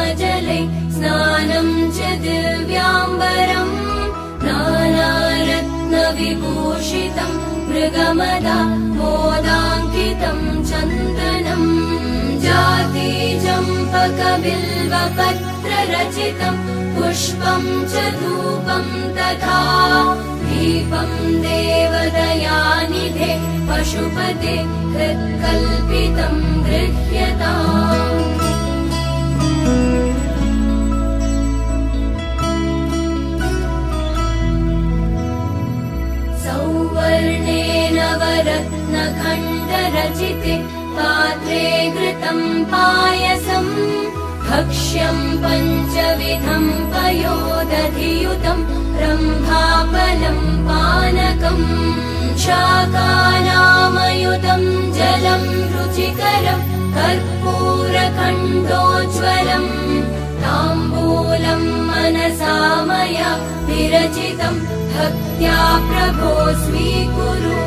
कुसुमजले स्नानं च दिव्याम्बरम् नानारत्नविभूषितं मृगमदा मोदाङ्कितं चन्दनम् जातिचम्पकबिल्वपत्ररचितं पुष्पं च धूपं तथा दीपं देवदयानिधे पशुपते हृत्कल्पितं गृह्यताम् सौवर्णेन वरत्नखण्डरचिते पात्रे घृतं पायसम् भक्ष्यं पञ्चविधं पयोदधियुतं रम्भाफलं पानकम् शाकानामयुतं जलं रुचिकरं कर्पूरखण्डोज्ज्वलम् ताम्बूलं मनसा मया विरचितं भक्त्या प्रभो स्वीकुरु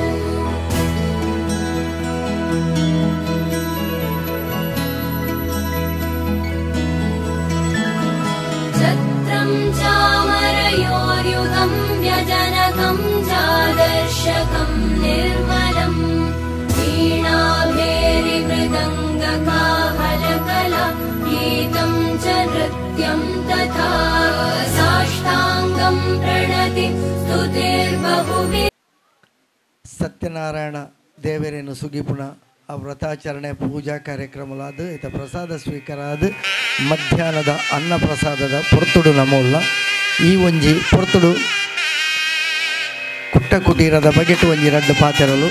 छत्रं चामरयोर्युगं व्यजनकं चादर्शकं निर्मलम् वीणाभेरिमृदङ्गकाहलकला गीतं च नृत्यं तथा साष्टाङ्गं प्रणति स्तुतिर्बहुविध ಸತ್ಯನಾರಾಯಣ ದೇವರೇನು ಸುಗಿಪುಣ ಆ ವ್ರತಾಚರಣೆ ಪೂಜಾ ಕಾರ್ಯಕ್ರಮಲಾದ ಇತ ಪ್ರಸಾದ ಸ್ವೀಕಾರ ಆದ ಮಧ್ಯಾಹ್ನದ ಅನ್ನ ಪ್ರಸಾದದ ಪೊರ್ತುಡು ನಮೋಲ್ಲ ಈ ಒಂಜಿ ಪೊರ್ತುಡು ಕುಟ್ಟ ಕುಟೀರದ ಬಗೆಟ್ ಒಂಜಿ ರಡ್ಡು ಪಾತೆರಲು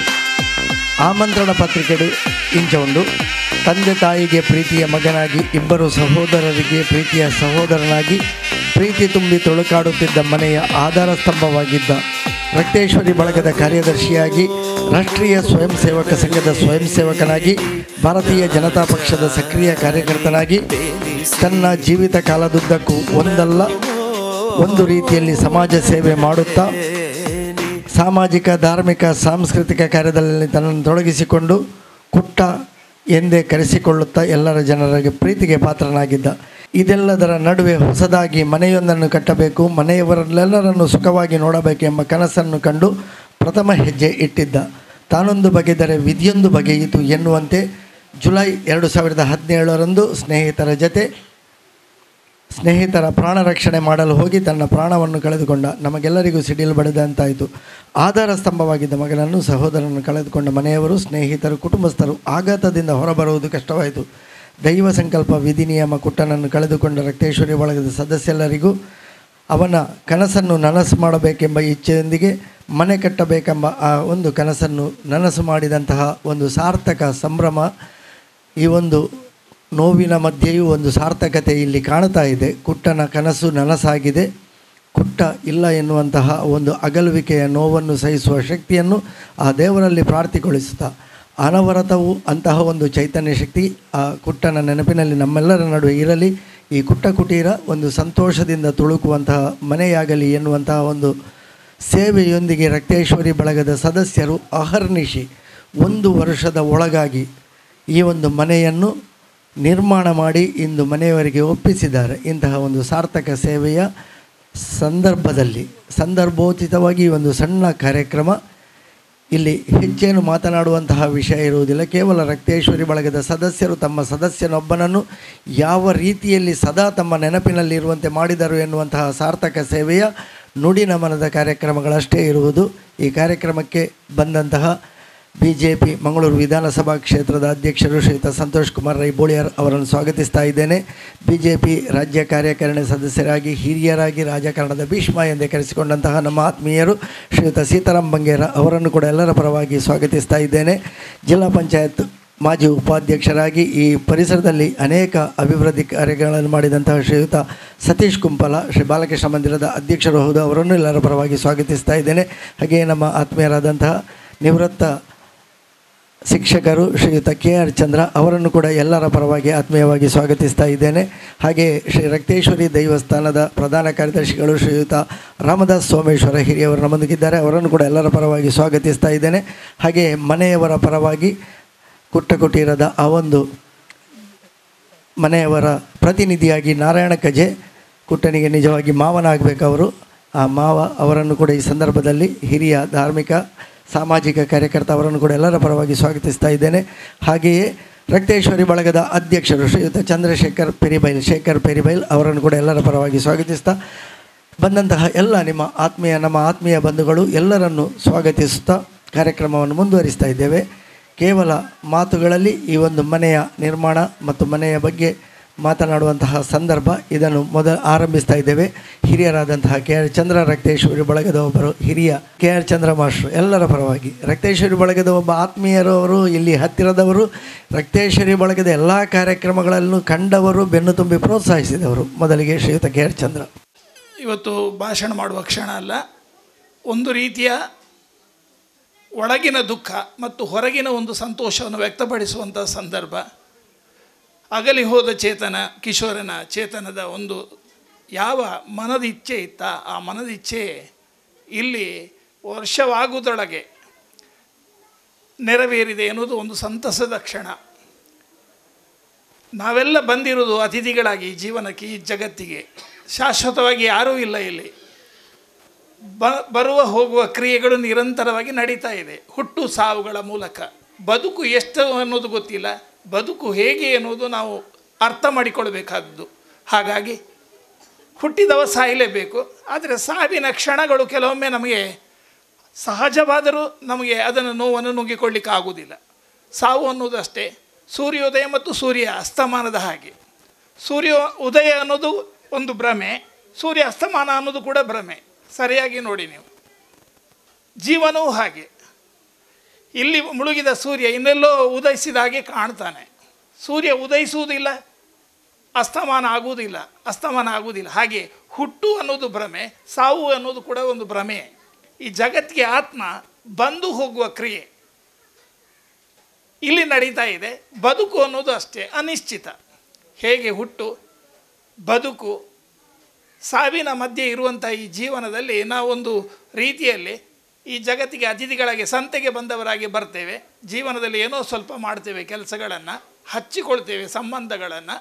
ಆಮಂತ್ರಣ ಪತ್ರಿಕೆಡು ಇಂಚ ಉಂಡು ತಂದೆ ತಾಯಿಗೆ ಪ್ರೀತಿಯ ಮಗನಾಗಿ ಇಬ್ಬರು ಸಹೋದರರಿಗೆ ಪ್ರೀತಿಯ ಸಹೋದರನಾಗಿ ಪ್ರೀತಿ ತುಂಬಿ ತೊಳಕಾಡುತ್ತಿದ್ದ ಮನೆಯ ಆಧಾರ ಸ್ತಂಭವಾಗಿದ್ದ ರಕ್ತೇಶ್ವರಿ ಬಳಗದ ಕಾರ್ಯದರ್ಶಿಯಾಗಿ ರಾಷ್ಟ್ರೀಯ ಸ್ವಯಂ ಸೇವಕ ಸಂಘದ ಸ್ವಯಂ ಸೇವಕನಾಗಿ ಭಾರತೀಯ ಜನತಾ ಪಕ್ಷದ ಸಕ್ರಿಯ ಕಾರ್ಯಕರ್ತನಾಗಿ ತನ್ನ ಜೀವಿತ ಕಾಲದುದ್ದಕ್ಕೂ ಒಂದಲ್ಲ ಒಂದು ರೀತಿಯಲ್ಲಿ ಸಮಾಜ ಸೇವೆ ಮಾಡುತ್ತಾ ಸಾಮಾಜಿಕ ಧಾರ್ಮಿಕ ಸಾಂಸ್ಕೃತಿಕ ಕಾರ್ಯದಲ್ಲಿ ತನ್ನನ್ನು ತೊಡಗಿಸಿಕೊಂಡು ಕುಟ್ಟ ಎಂದೇ ಕರೆಸಿಕೊಳ್ಳುತ್ತಾ ಎಲ್ಲರ ಜನರಿಗೆ ಪ್ರೀತಿಗೆ ಪಾತ್ರನಾಗಿದ್ದ. ಇದೆಲ್ಲದರ ನಡುವೆ ಹೊಸದಾಗಿ ಮನೆಯೊಂದನ್ನು ಕಟ್ಟಬೇಕು, ಮನೆಯವರೆಲ್ಲರನ್ನು ಸುಖವಾಗಿ ನೋಡಬೇಕೆಂಬ ಕನಸನ್ನು ಕಂಡು ಪ್ರಥಮ ಹೆಜ್ಜೆ ಇಟ್ಟಿದ್ದ. ತಾನೊಂದು ಬಗೆದರೆ ವಿಧಿಯೊಂದು ಬಗೆಯಿತು ಎನ್ನುವಂತೆ ಜುಲೈ 2017ರಂದು ಸ್ನೇಹಿತರ ಪ್ರಾಣ ರಕ್ಷಣೆ ಮಾಡಲು ಹೋಗಿ ತನ್ನ ಪ್ರಾಣವನ್ನು ಕಳೆದುಕೊಂಡ. ನಮಗೆಲ್ಲರಿಗೂ ಸಿಡಿಲು ಬಡಿದಂತಾಯಿತು. ಆಧಾರ ಸ್ತಂಭವಾಗಿದ್ದ ಮಗನನ್ನು, ಸಹೋದರನನ್ನು ಕಳೆದುಕೊಂಡ ಮನೆಯವರು, ಸ್ನೇಹಿತರು, ಕುಟುಂಬಸ್ಥರು ಆಘಾತದಿಂದ ಹೊರಬರುವುದು ಕಷ್ಟವಾಯಿತು. ದೈವ ಸಂಕಲ್ಪ, ವಿಧಿ ನಿಯಮ ಕುಟ್ಟನನ್ನು ಕಳೆದುಕೊಂಡ ರಕ್ತೇಶ್ವರಿ ಬಳಗದ ಸದಸ್ಯರೆಲ್ಲರಿಗೂ ಅವನ ಕನಸನ್ನು ನನಸು ಮಾಡಬೇಕೆಂಬ ಇಚ್ಛೆಯೊಂದಿಗೆ ಮನೆ ಕಟ್ಟಬೇಕೆಂಬ ಆ ಒಂದು ಕನಸನ್ನು ನನಸು ಮಾಡಿದಂತಹ ಒಂದು ಸಾರ್ಥಕ ಸಂಭ್ರಮ, ಈ ಒಂದು ನೋವಿನ ಮಧ್ಯೆಯೂ ಒಂದು ಸಾರ್ಥಕತೆ ಇಲ್ಲಿ ಕಾಣ್ತಾ ಇದೆ. ಕುಟ್ಟನ ಕನಸು ನನಸಾಗಿದೆ. ಕುಟ್ಟ ಇಲ್ಲ ಎನ್ನುವಂತಹ ಒಂದು ಅಗಲುವಿಕೆಯ ನೋವನ್ನು ಸಹಿಸುವ ಶಕ್ತಿಯನ್ನು ಆ ದೇವರಲ್ಲಿ ಪ್ರಾರ್ಥಿಗೊಳಿಸುತ್ತಾ ಅನವರತವು ಅಂತಹ ಒಂದು ಚೈತನ್ಯ ಶಕ್ತಿ ಆ ಕುಟ್ಟನ ನೆನಪಿನಲ್ಲಿ ನಮ್ಮೆಲ್ಲರ ನಡುವೆ ಇರಲಿ. ಈ ಕುಟ್ಟ ಕುಟೀರ ಒಂದು ಸಂತೋಷದಿಂದ ತುಳುಕುವಂತಹ ಮನೆಯಾಗಲಿ ಎನ್ನುವಂತಹ ಒಂದು ಸೇವೆಯೊಂದಿಗೆ ರಕ್ತೇಶ್ವರಿ ಬಳಗದ ಸದಸ್ಯರು ಅಹರ್ನಿಶಿ 1 ವರ್ಷದ ಒಳಗಾಗಿ ಈ ಒಂದು ಮನೆಯನ್ನು ನಿರ್ಮಾಣ ಮಾಡಿ ಇಂದು ಮನೆಯವರಿಗೆ ಒಪ್ಪಿಸಿದ್ದಾರೆ. ಇಂತಹ ಒಂದು ಸಾರ್ಥಕ ಸೇವೆಯ ಸಂದರ್ಭೋಚಿತವಾಗಿ ಈ ಒಂದು ಸಣ್ಣ ಕಾರ್ಯಕ್ರಮ. ಇಲ್ಲಿ ಹೆಚ್ಚೇನು ಮಾತನಾಡುವಂತಹ ವಿಷಯ ಇರುವುದಿಲ್ಲ. ಕೇವಲ ರಕ್ತೇಶ್ವರಿ ಬಳಗದ ಸದಸ್ಯರು ತಮ್ಮ ಸದಸ್ಯನೊಬ್ಬನನ್ನು ಯಾವ ರೀತಿಯಲ್ಲಿ ಸದಾ ತಮ್ಮ ನೆನಪಿನಲ್ಲಿರುವಂತೆ ಮಾಡಿದರು ಎನ್ನುವಂತಹ ಸಾರ್ಥಕ ಸೇವೆಯ ನುಡಿ ನಮನದ ಕಾರ್ಯಕ್ರಮಗಳಷ್ಟೇ ಇರುವುದು. ಈ ಕಾರ್ಯಕ್ರಮಕ್ಕೆ ಬಂದಂತಹ BJP ಮಂಗಳೂರು ವಿಧಾನಸಭಾ ಕ್ಷೇತ್ರದ ಅಧ್ಯಕ್ಷರು ಶ್ರೀಯುತ ಸಂತೋಷ್ ಕುಮಾರ್ ರೈ ಬೋಳಿಯರ್ ಅವರನ್ನು ಸ್ವಾಗತಿಸ್ತಾ ಇದ್ದೇನೆ. BJP ರಾಜ್ಯ ಕಾರ್ಯಕಾರಿಣಿ ಸದಸ್ಯರಾಗಿ ಹಿರಿಯರಾಗಿ ರಾಜಕಾರಣದ ಭೀಷ್ಮ ಎಂದೇ ಕರೆಸಿಕೊಂಡಂತಹ ನಮ್ಮ ಆತ್ಮೀಯರು ಶ್ರೀಯುತ ಸೀತಾರಾಮ್ ಬಂಗೇರ ಅವರನ್ನು ಕೂಡ ಎಲ್ಲರ ಪರವಾಗಿ ಸ್ವಾಗತಿಸ್ತಾ ಇದ್ದೇನೆ. ಜಿಲ್ಲಾ ಪಂಚಾಯತ್ ಮಾಜಿ ಉಪಾಧ್ಯಕ್ಷರಾಗಿ ಈ ಪರಿಸರದಲ್ಲಿ ಅನೇಕ ಅಭಿವೃದ್ಧಿ ಕಾರ್ಯಗಳನ್ನು ಮಾಡಿದಂತಹ ಶ್ರೀಯುತ ಸತೀಶ್ ಕುಂಪಲ, ಶ್ರೀ ಬಾಲಕೃಷ್ಣ ಮಂದಿರದ ಅಧ್ಯಕ್ಷರು ಹೌದು, ಅವರನ್ನು ಎಲ್ಲರ ಪರವಾಗಿ ಸ್ವಾಗತಿಸ್ತಾ ಇದ್ದೇನೆ. ಹಾಗೆಯೇ ನಮ್ಮ ಆತ್ಮೀಯರಾದಂತಹ ನಿವೃತ್ತ ಶಿಕ್ಷಕರು ಶ್ರೀಯುತ KR ಚಂದ್ರ ಅವರನ್ನು ಕೂಡ ಎಲ್ಲರ ಪರವಾಗಿ ಆತ್ಮೀಯವಾಗಿ ಸ್ವಾಗತಿಸ್ತಾ ಇದ್ದೇನೆ. ಹಾಗೆ ಶ್ರೀ ರಕ್ತೇಶ್ವರಿ ದೈವಸ್ಥಾನದ ಪ್ರಧಾನ ಕಾರ್ಯದರ್ಶಿಗಳು ಶ್ರೀಯುತ ರಾಮದಾಸ್ ಸೋಮೇಶ್ವರ ಹಿರಿಯವರು ನಮ್ಮೊಂದಿಗಿದ್ದಾರೆ, ಅವರನ್ನು ಕೂಡ ಎಲ್ಲರ ಪರವಾಗಿ ಸ್ವಾಗತಿಸ್ತಾ ಇದ್ದೇನೆ. ಹಾಗೆ ಮನೆಯವರ ಪರವಾಗಿ ಕುಟ್ಟ ಕುಟೀರದ ಆ ಒಂದು ಮನೆಯವರ ಪ್ರತಿನಿಧಿಯಾಗಿ ನಾರಾಯಣ ಕಜೆ ಕುಟ್ಟನಿಗೆ ನಿಜವಾಗಿ ಮಾವನಾಗಬೇಕು ಅವರು. ಆ ಮಾವ ಅವರನ್ನು ಕೂಡ ಈ ಸಂದರ್ಭದಲ್ಲಿ ಹಿರಿಯ ಧಾರ್ಮಿಕ ಸಾಮಾಜಿಕ ಕಾರ್ಯಕರ್ತ ಅವರನ್ನು ಕೂಡ ಎಲ್ಲರ ಪರವಾಗಿ ಸ್ವಾಗತಿಸ್ತಾ ಇದ್ದೇನೆ. ಹಾಗೆಯೇ ರಕ್ತೇಶ್ವರಿ ಬಳಗದ ಅಧ್ಯಕ್ಷರು ಶ್ರೀಯುತ ಚಂದ್ರಶೇಖರ್ ಪೆರಿಬೈಲ್ ಅವರನ್ನು ಕೂಡ ಎಲ್ಲರ ಪರವಾಗಿ ಸ್ವಾಗತಿಸ್ತಾ ಬಂದಂತಹ ಎಲ್ಲ ನಮ್ಮ ಆತ್ಮೀಯ ಬಂಧುಗಳು ಎಲ್ಲರನ್ನು ಸ್ವಾಗತಿಸುತ್ತಾ ಕಾರ್ಯಕ್ರಮವನ್ನು ಮುಂದುವರಿಸ್ತಾ ಇದ್ದೇವೆ. ಕೇವಲ ಮಾತುಗಳಲ್ಲಿ ಈ ಒಂದು ಮನೆಯ ನಿರ್ಮಾಣ ಮತ್ತು ಮನೆಯ ಬಗ್ಗೆ ಮಾತನಾಡುವಂತಹ ಸಂದರ್ಭ ಇದನ್ನು ಆರಂಭಿಸ್ತಾ ಇದ್ದೇವೆ. ಹಿರಿಯರಾದಂತಹ KR ಚಂದ್ರ ರಕ್ತೇಶ್ವರಿ ಬಳಗದ ಒಬ್ಬರು ಹಿರಿಯ KR ಚಂದ್ರ ಮಾಸ್ಟರು ಎಲ್ಲರ ಪರವಾಗಿ, ರಕ್ತೇಶ್ವರಿ ಬಳಗದ ಒಬ್ಬ ಆತ್ಮೀಯರವರು, ಇಲ್ಲಿ ಹತ್ತಿರದವರು, ರಕ್ತೇಶ್ವರಿ ಬಳಗದ ಎಲ್ಲ ಕಾರ್ಯಕ್ರಮಗಳನ್ನು ಕಂಡವರು, ಬೆನ್ನು ತುಂಬಿ ಪ್ರೋತ್ಸಾಹಿಸಿದವರು. ಮೊದಲಿಗೆ ಶ್ರೀಯುತ KR ಚಂದ್ರ. ಇವತ್ತು ಭಾಷಣ ಮಾಡುವ ಕ್ಷಣ ಅಲ್ಲ, ಒಂದು ರೀತಿಯ ಒಳಗಿನ ದುಃಖ ಮತ್ತು ಹೊರಗಿನ ಒಂದು ಸಂತೋಷವನ್ನು ವ್ಯಕ್ತಪಡಿಸುವಂಥ ಸಂದರ್ಭ. ಅಗಲಿ ಹೋದ ಕಿಶೋರನ ಚೇತನದ ಒಂದು ಯಾವ ಮನದಿಚ್ಛೆ ಇತ್ತ ಆ ಮನದಿಚ್ಛೆ ಇಲ್ಲಿ ವರ್ಷವಾಗುವುದರೊಳಗೆ ನೆರವೇರಿದೆ ಎನ್ನುವುದು ಒಂದು ಸಂತಸದ ಕ್ಷಣ. ನಾವೆಲ್ಲ ಬಂದಿರುವುದು ಅತಿಥಿಗಳಾಗಿ ಜೀವನಕ್ಕೆ, ಈ ಜಗತ್ತಿಗೆ. ಶಾಶ್ವತವಾಗಿ ಯಾರೂ ಇಲ್ಲ ಇಲ್ಲಿ. ಬರುವ ಹೋಗುವ ಕ್ರಿಯೆಗಳು ನಿರಂತರವಾಗಿ ನಡೀತಾ ಇದೆ, ಹುಟ್ಟು ಸಾವುಗಳ ಮೂಲಕ. ಬದುಕು ಎಷ್ಟು ಅನ್ನೋದು ಗೊತ್ತಿಲ್ಲ, ಬದುಕು ಹೇಗೆ ಎನ್ನುವುದು ನಾವು ಅರ್ಥ ಮಾಡಿಕೊಳ್ಬೇಕಾದದ್ದು. ಹಾಗಾಗಿ ಹುಟ್ಟಿದವ ಸಾಯಲೇಬೇಕು. ಆದರೆ ಸಾವಿನ ಕ್ಷಣಗಳು ಕೆಲವೊಮ್ಮೆ ನಮಗೆ ಸಹಜವಾದರೂ ನಮಗೆ ಅದನ್ನು ನೋವನ್ನು ನುಗ್ಗಿಕೊಳ್ಳಿಕ್ಕೆ ಆಗುವುದಿಲ್ಲ. ಸಾವು ಅನ್ನೋದು ಅಷ್ಟೇ, ಸೂರ್ಯೋದಯ ಮತ್ತು ಸೂರ್ಯ ಅಸ್ತಮಾನದ ಹಾಗೆ. ಸೂರ್ಯ ಉದಯ ಅನ್ನೋದು ಒಂದು ಭ್ರಮೆ, ಸೂರ್ಯ ಅಸ್ತಮಾನ ಅನ್ನೋದು ಕೂಡ ಭ್ರಮೆ. ಸರಿಯಾಗಿ ನೋಡಿ ನೀವು. ಜೀವನವೂ ಹಾಗೆ. ಇಲ್ಲಿ ಮುಳುಗಿದ ಸೂರ್ಯ ಇನ್ನೆಲ್ಲೋ ಉದಯಿಸಿದ ಹಾಗೆ ಕಾಣ್ತಾನೆ. ಸೂರ್ಯ ಉದಯಿಸುವುದಿಲ್ಲ, ಅಸ್ತಮಾನ ಆಗುವುದಿಲ್ಲ. ಹಾಗೆ ಹುಟ್ಟು ಅನ್ನೋದು ಭ್ರಮೆ, ಸಾವು ಅನ್ನೋದು ಕೂಡ ಒಂದು ಭ್ರಮೆ. ಈ ಜಗತ್ತಿಗೆ ಆತ್ಮ ಬಂದು ಹೋಗುವ ಕ್ರಿಯೆ ಇಲ್ಲಿ ನಡೀತಾ ಇದೆ. ಬದುಕು ಅನ್ನೋದು ಅಷ್ಟೇ ಅನಿಶ್ಚಿತ. ಹೇಗೆ ಹುಟ್ಟು, ಬದುಕು, ಸಾವಿನ ಮಧ್ಯೆ ಇರುವಂಥ ಈ ಜೀವನದಲ್ಲಿ ನಾವೊಂದು ರೀತಿಯಲ್ಲಿ ಈ ಜಗತ್ತಿಗೆ ಅತಿಥಿಗಳಾಗಿ ಸಂತೆಗೆ ಬಂದವರಾಗಿ ಬರ್ತೇವೆ. ಜೀವನದಲ್ಲಿ ಏನೋ ಸ್ವಲ್ಪ ಮಾಡ್ತೇವೆ, ಕೆಲಸಗಳನ್ನು ಹಚ್ಚಿಕೊಳ್ತೇವೆ, ಸಂಬಂಧಗಳನ್ನು.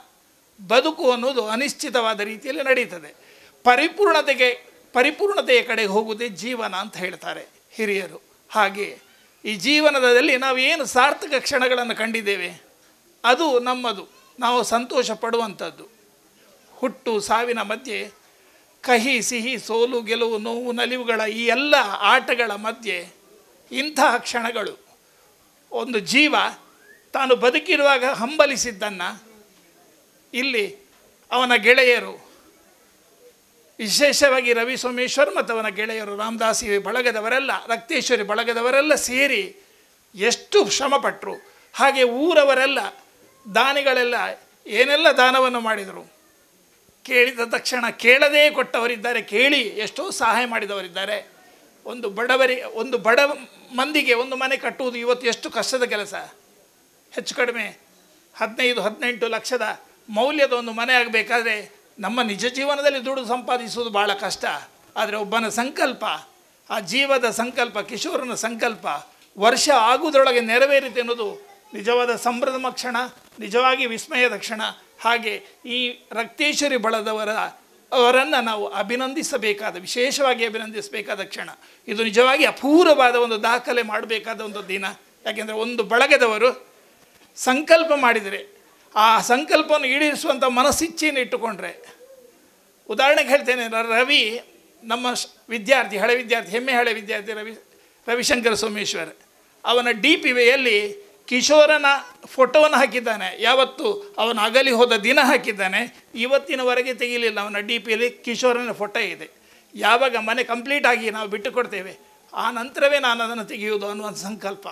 ಬದುಕು ಅನ್ನೋದು ಅನಿಶ್ಚಿತವಾದ ರೀತಿಯಲ್ಲಿ ನಡೀತದೆ. ಪರಿಪೂರ್ಣತೆಯ ಕಡೆಗೆ ಹೋಗುವುದೇ ಜೀವನ ಅಂತ ಹೇಳ್ತಾರೆ ಹಿರಿಯರು. ಹಾಗೆ ಈ ಜೀವನದಲ್ಲಿ ನಾವು ಏನು ಸಾರ್ಥಕ ಕ್ಷಣಗಳನ್ನು ಕಂಡಿದ್ದೇವೆ ಅದು ನಮ್ಮದು, ನಾವು ಸಂತೋಷ ಪಡುವಂಥದ್ದು. ಹುಟ್ಟು ಸಾವಿನ ಮಧ್ಯೆ ಕಹಿ ಸಿಹಿ, ಸೋಲು ಗೆಲುವು, ನೋವು ನಲಿವುಗಳ ಈ ಎಲ್ಲ ಆಟಗಳ ಮಧ್ಯೆ ಇಂತಹ ಕ್ಷಣಗಳು. ಒಂದು ಜೀವ ತಾನು ಬದುಕಿರುವಾಗ ಹಂಬಲಿಸಿದ್ದನ್ನು ಇಲ್ಲಿ ಅವನ ಗೆಳೆಯರು, ವಿಶೇಷವಾಗಿ ರವಿ ಸೋಮೇಶ್ವರ್ ಮತ್ತು ಅವನ ಗೆಳೆಯರು ರಾಮದಾಸಿ ಬಳಗದವರೆಲ್ಲ, ರಕ್ತೇಶ್ವರಿ ಬಳಗದವರೆಲ್ಲ ಸೇರಿ ಎಷ್ಟು ಶ್ರಮಪಟ್ಟರು. ಹಾಗೆ ಊರವರೆಲ್ಲ, ದಾನಿಗಳೆಲ್ಲ ಏನೆಲ್ಲ ದಾನವನ್ನು ಮಾಡಿದರು. ಕೇಳಿದ ತಕ್ಷಣ ಕೇಳದೇ ಕೊಟ್ಟವರಿದ್ದಾರೆ, ಕೇಳಿ ಎಷ್ಟೋ ಸಹಾಯ ಮಾಡಿದವರಿದ್ದಾರೆ. ಒಂದು ಬಡ ಮಂದಿಗೆ ಒಂದು ಮನೆ ಕಟ್ಟುವುದು ಇವತ್ತು ಎಷ್ಟು ಕಷ್ಟದ ಕೆಲಸ. ಹೆಚ್ಚು ಕಡಿಮೆ 15-18 ಲಕ್ಷದ ಮೌಲ್ಯದ ಒಂದು ಮನೆ ಆಗಬೇಕಾದ್ರೆ ನಮ್ಮ ನಿಜ ಜೀವನದಲ್ಲಿ ದುಡ್ಡು ಸಂಪಾದಿಸುವುದು ಭಾಳ ಕಷ್ಟ. ಆದರೆ ಒಬ್ಬನ ಸಂಕಲ್ಪ, ಆ ಜೀವದ ಸಂಕಲ್ಪ, ಕಿಶೋರನ ಸಂಕಲ್ಪ ವರ್ಷ ಆಗುವುದರೊಳಗೆ ನೆರವೇರಿತೆ ಅನ್ನೋದು ನಿಜವಾದ ಸಂಭ್ರಮ ಕ್ಷಣ, ನಿಜವಾಗಿ ವಿಸ್ಮಯದ ಕ್ಷಣ. ಹಾಗೆ ಈ ರಕ್ತೇಶ್ವರಿ ಅವರನ್ನು ನಾವು ವಿಶೇಷವಾಗಿ ಅಭಿನಂದಿಸಬೇಕಾದ ಕ್ಷಣ. ಇದು ನಿಜವಾಗಿ ಅಪೂರ್ವವಾದ ಒಂದು ದಾಖಲೆ ಮಾಡಬೇಕಾದ ಒಂದು ದಿನ. ಯಾಕೆಂದರೆ ಒಂದು ಬಳಗದವರು ಸಂಕಲ್ಪ ಮಾಡಿದರೆ ಆ ಸಂಕಲ್ಪವನ್ನು ಈಡೇರಿಸುವಂಥ ಮನಸ್ಸಿಚ್ಛೆಯನ್ನು ಇಟ್ಟುಕೊಂಡ್ರೆ, ಉದಾಹರಣೆಗೆ ಹೇಳ್ತೇನೆ, ರವಿ ನಮ್ಮ ವಿದ್ಯಾರ್ಥಿ, ಹಳೆ ವಿದ್ಯಾರ್ಥಿ ರವಿಶಂಕರ ಸೋಮೇಶ್ವರ್, ಅವನ DPಯಲ್ಲಿ ಕಿಶೋರನ ಫೋಟೋವನ್ನು ಹಾಕಿದ್ದಾನೆ. ಯಾವತ್ತು ಅವನ ಅಗಲಿ ಹೋದ ದಿನ ಹಾಕಿದ್ದಾನೆ, ಇವತ್ತಿನವರೆಗೆ ತೆಗಿಲಿಲ್ಲ. ಅವನ DPಯಲ್ಲಿ ಕಿಶೋರನ ಫೋಟೋ ಇದೆ. ಯಾವಾಗ ಮನೆ ಕಂಪ್ಲೀಟ್ ಆಗಿ ನಾವು ಬಿಟ್ಟು ಕೊಡ್ತೇವೆ ಆ ನಂತರವೇ ನಾನು ಅದನ್ನು ತೆಗೆಯುವುದು ಅನ್ನುವಂಥ ಸಂಕಲ್ಪ.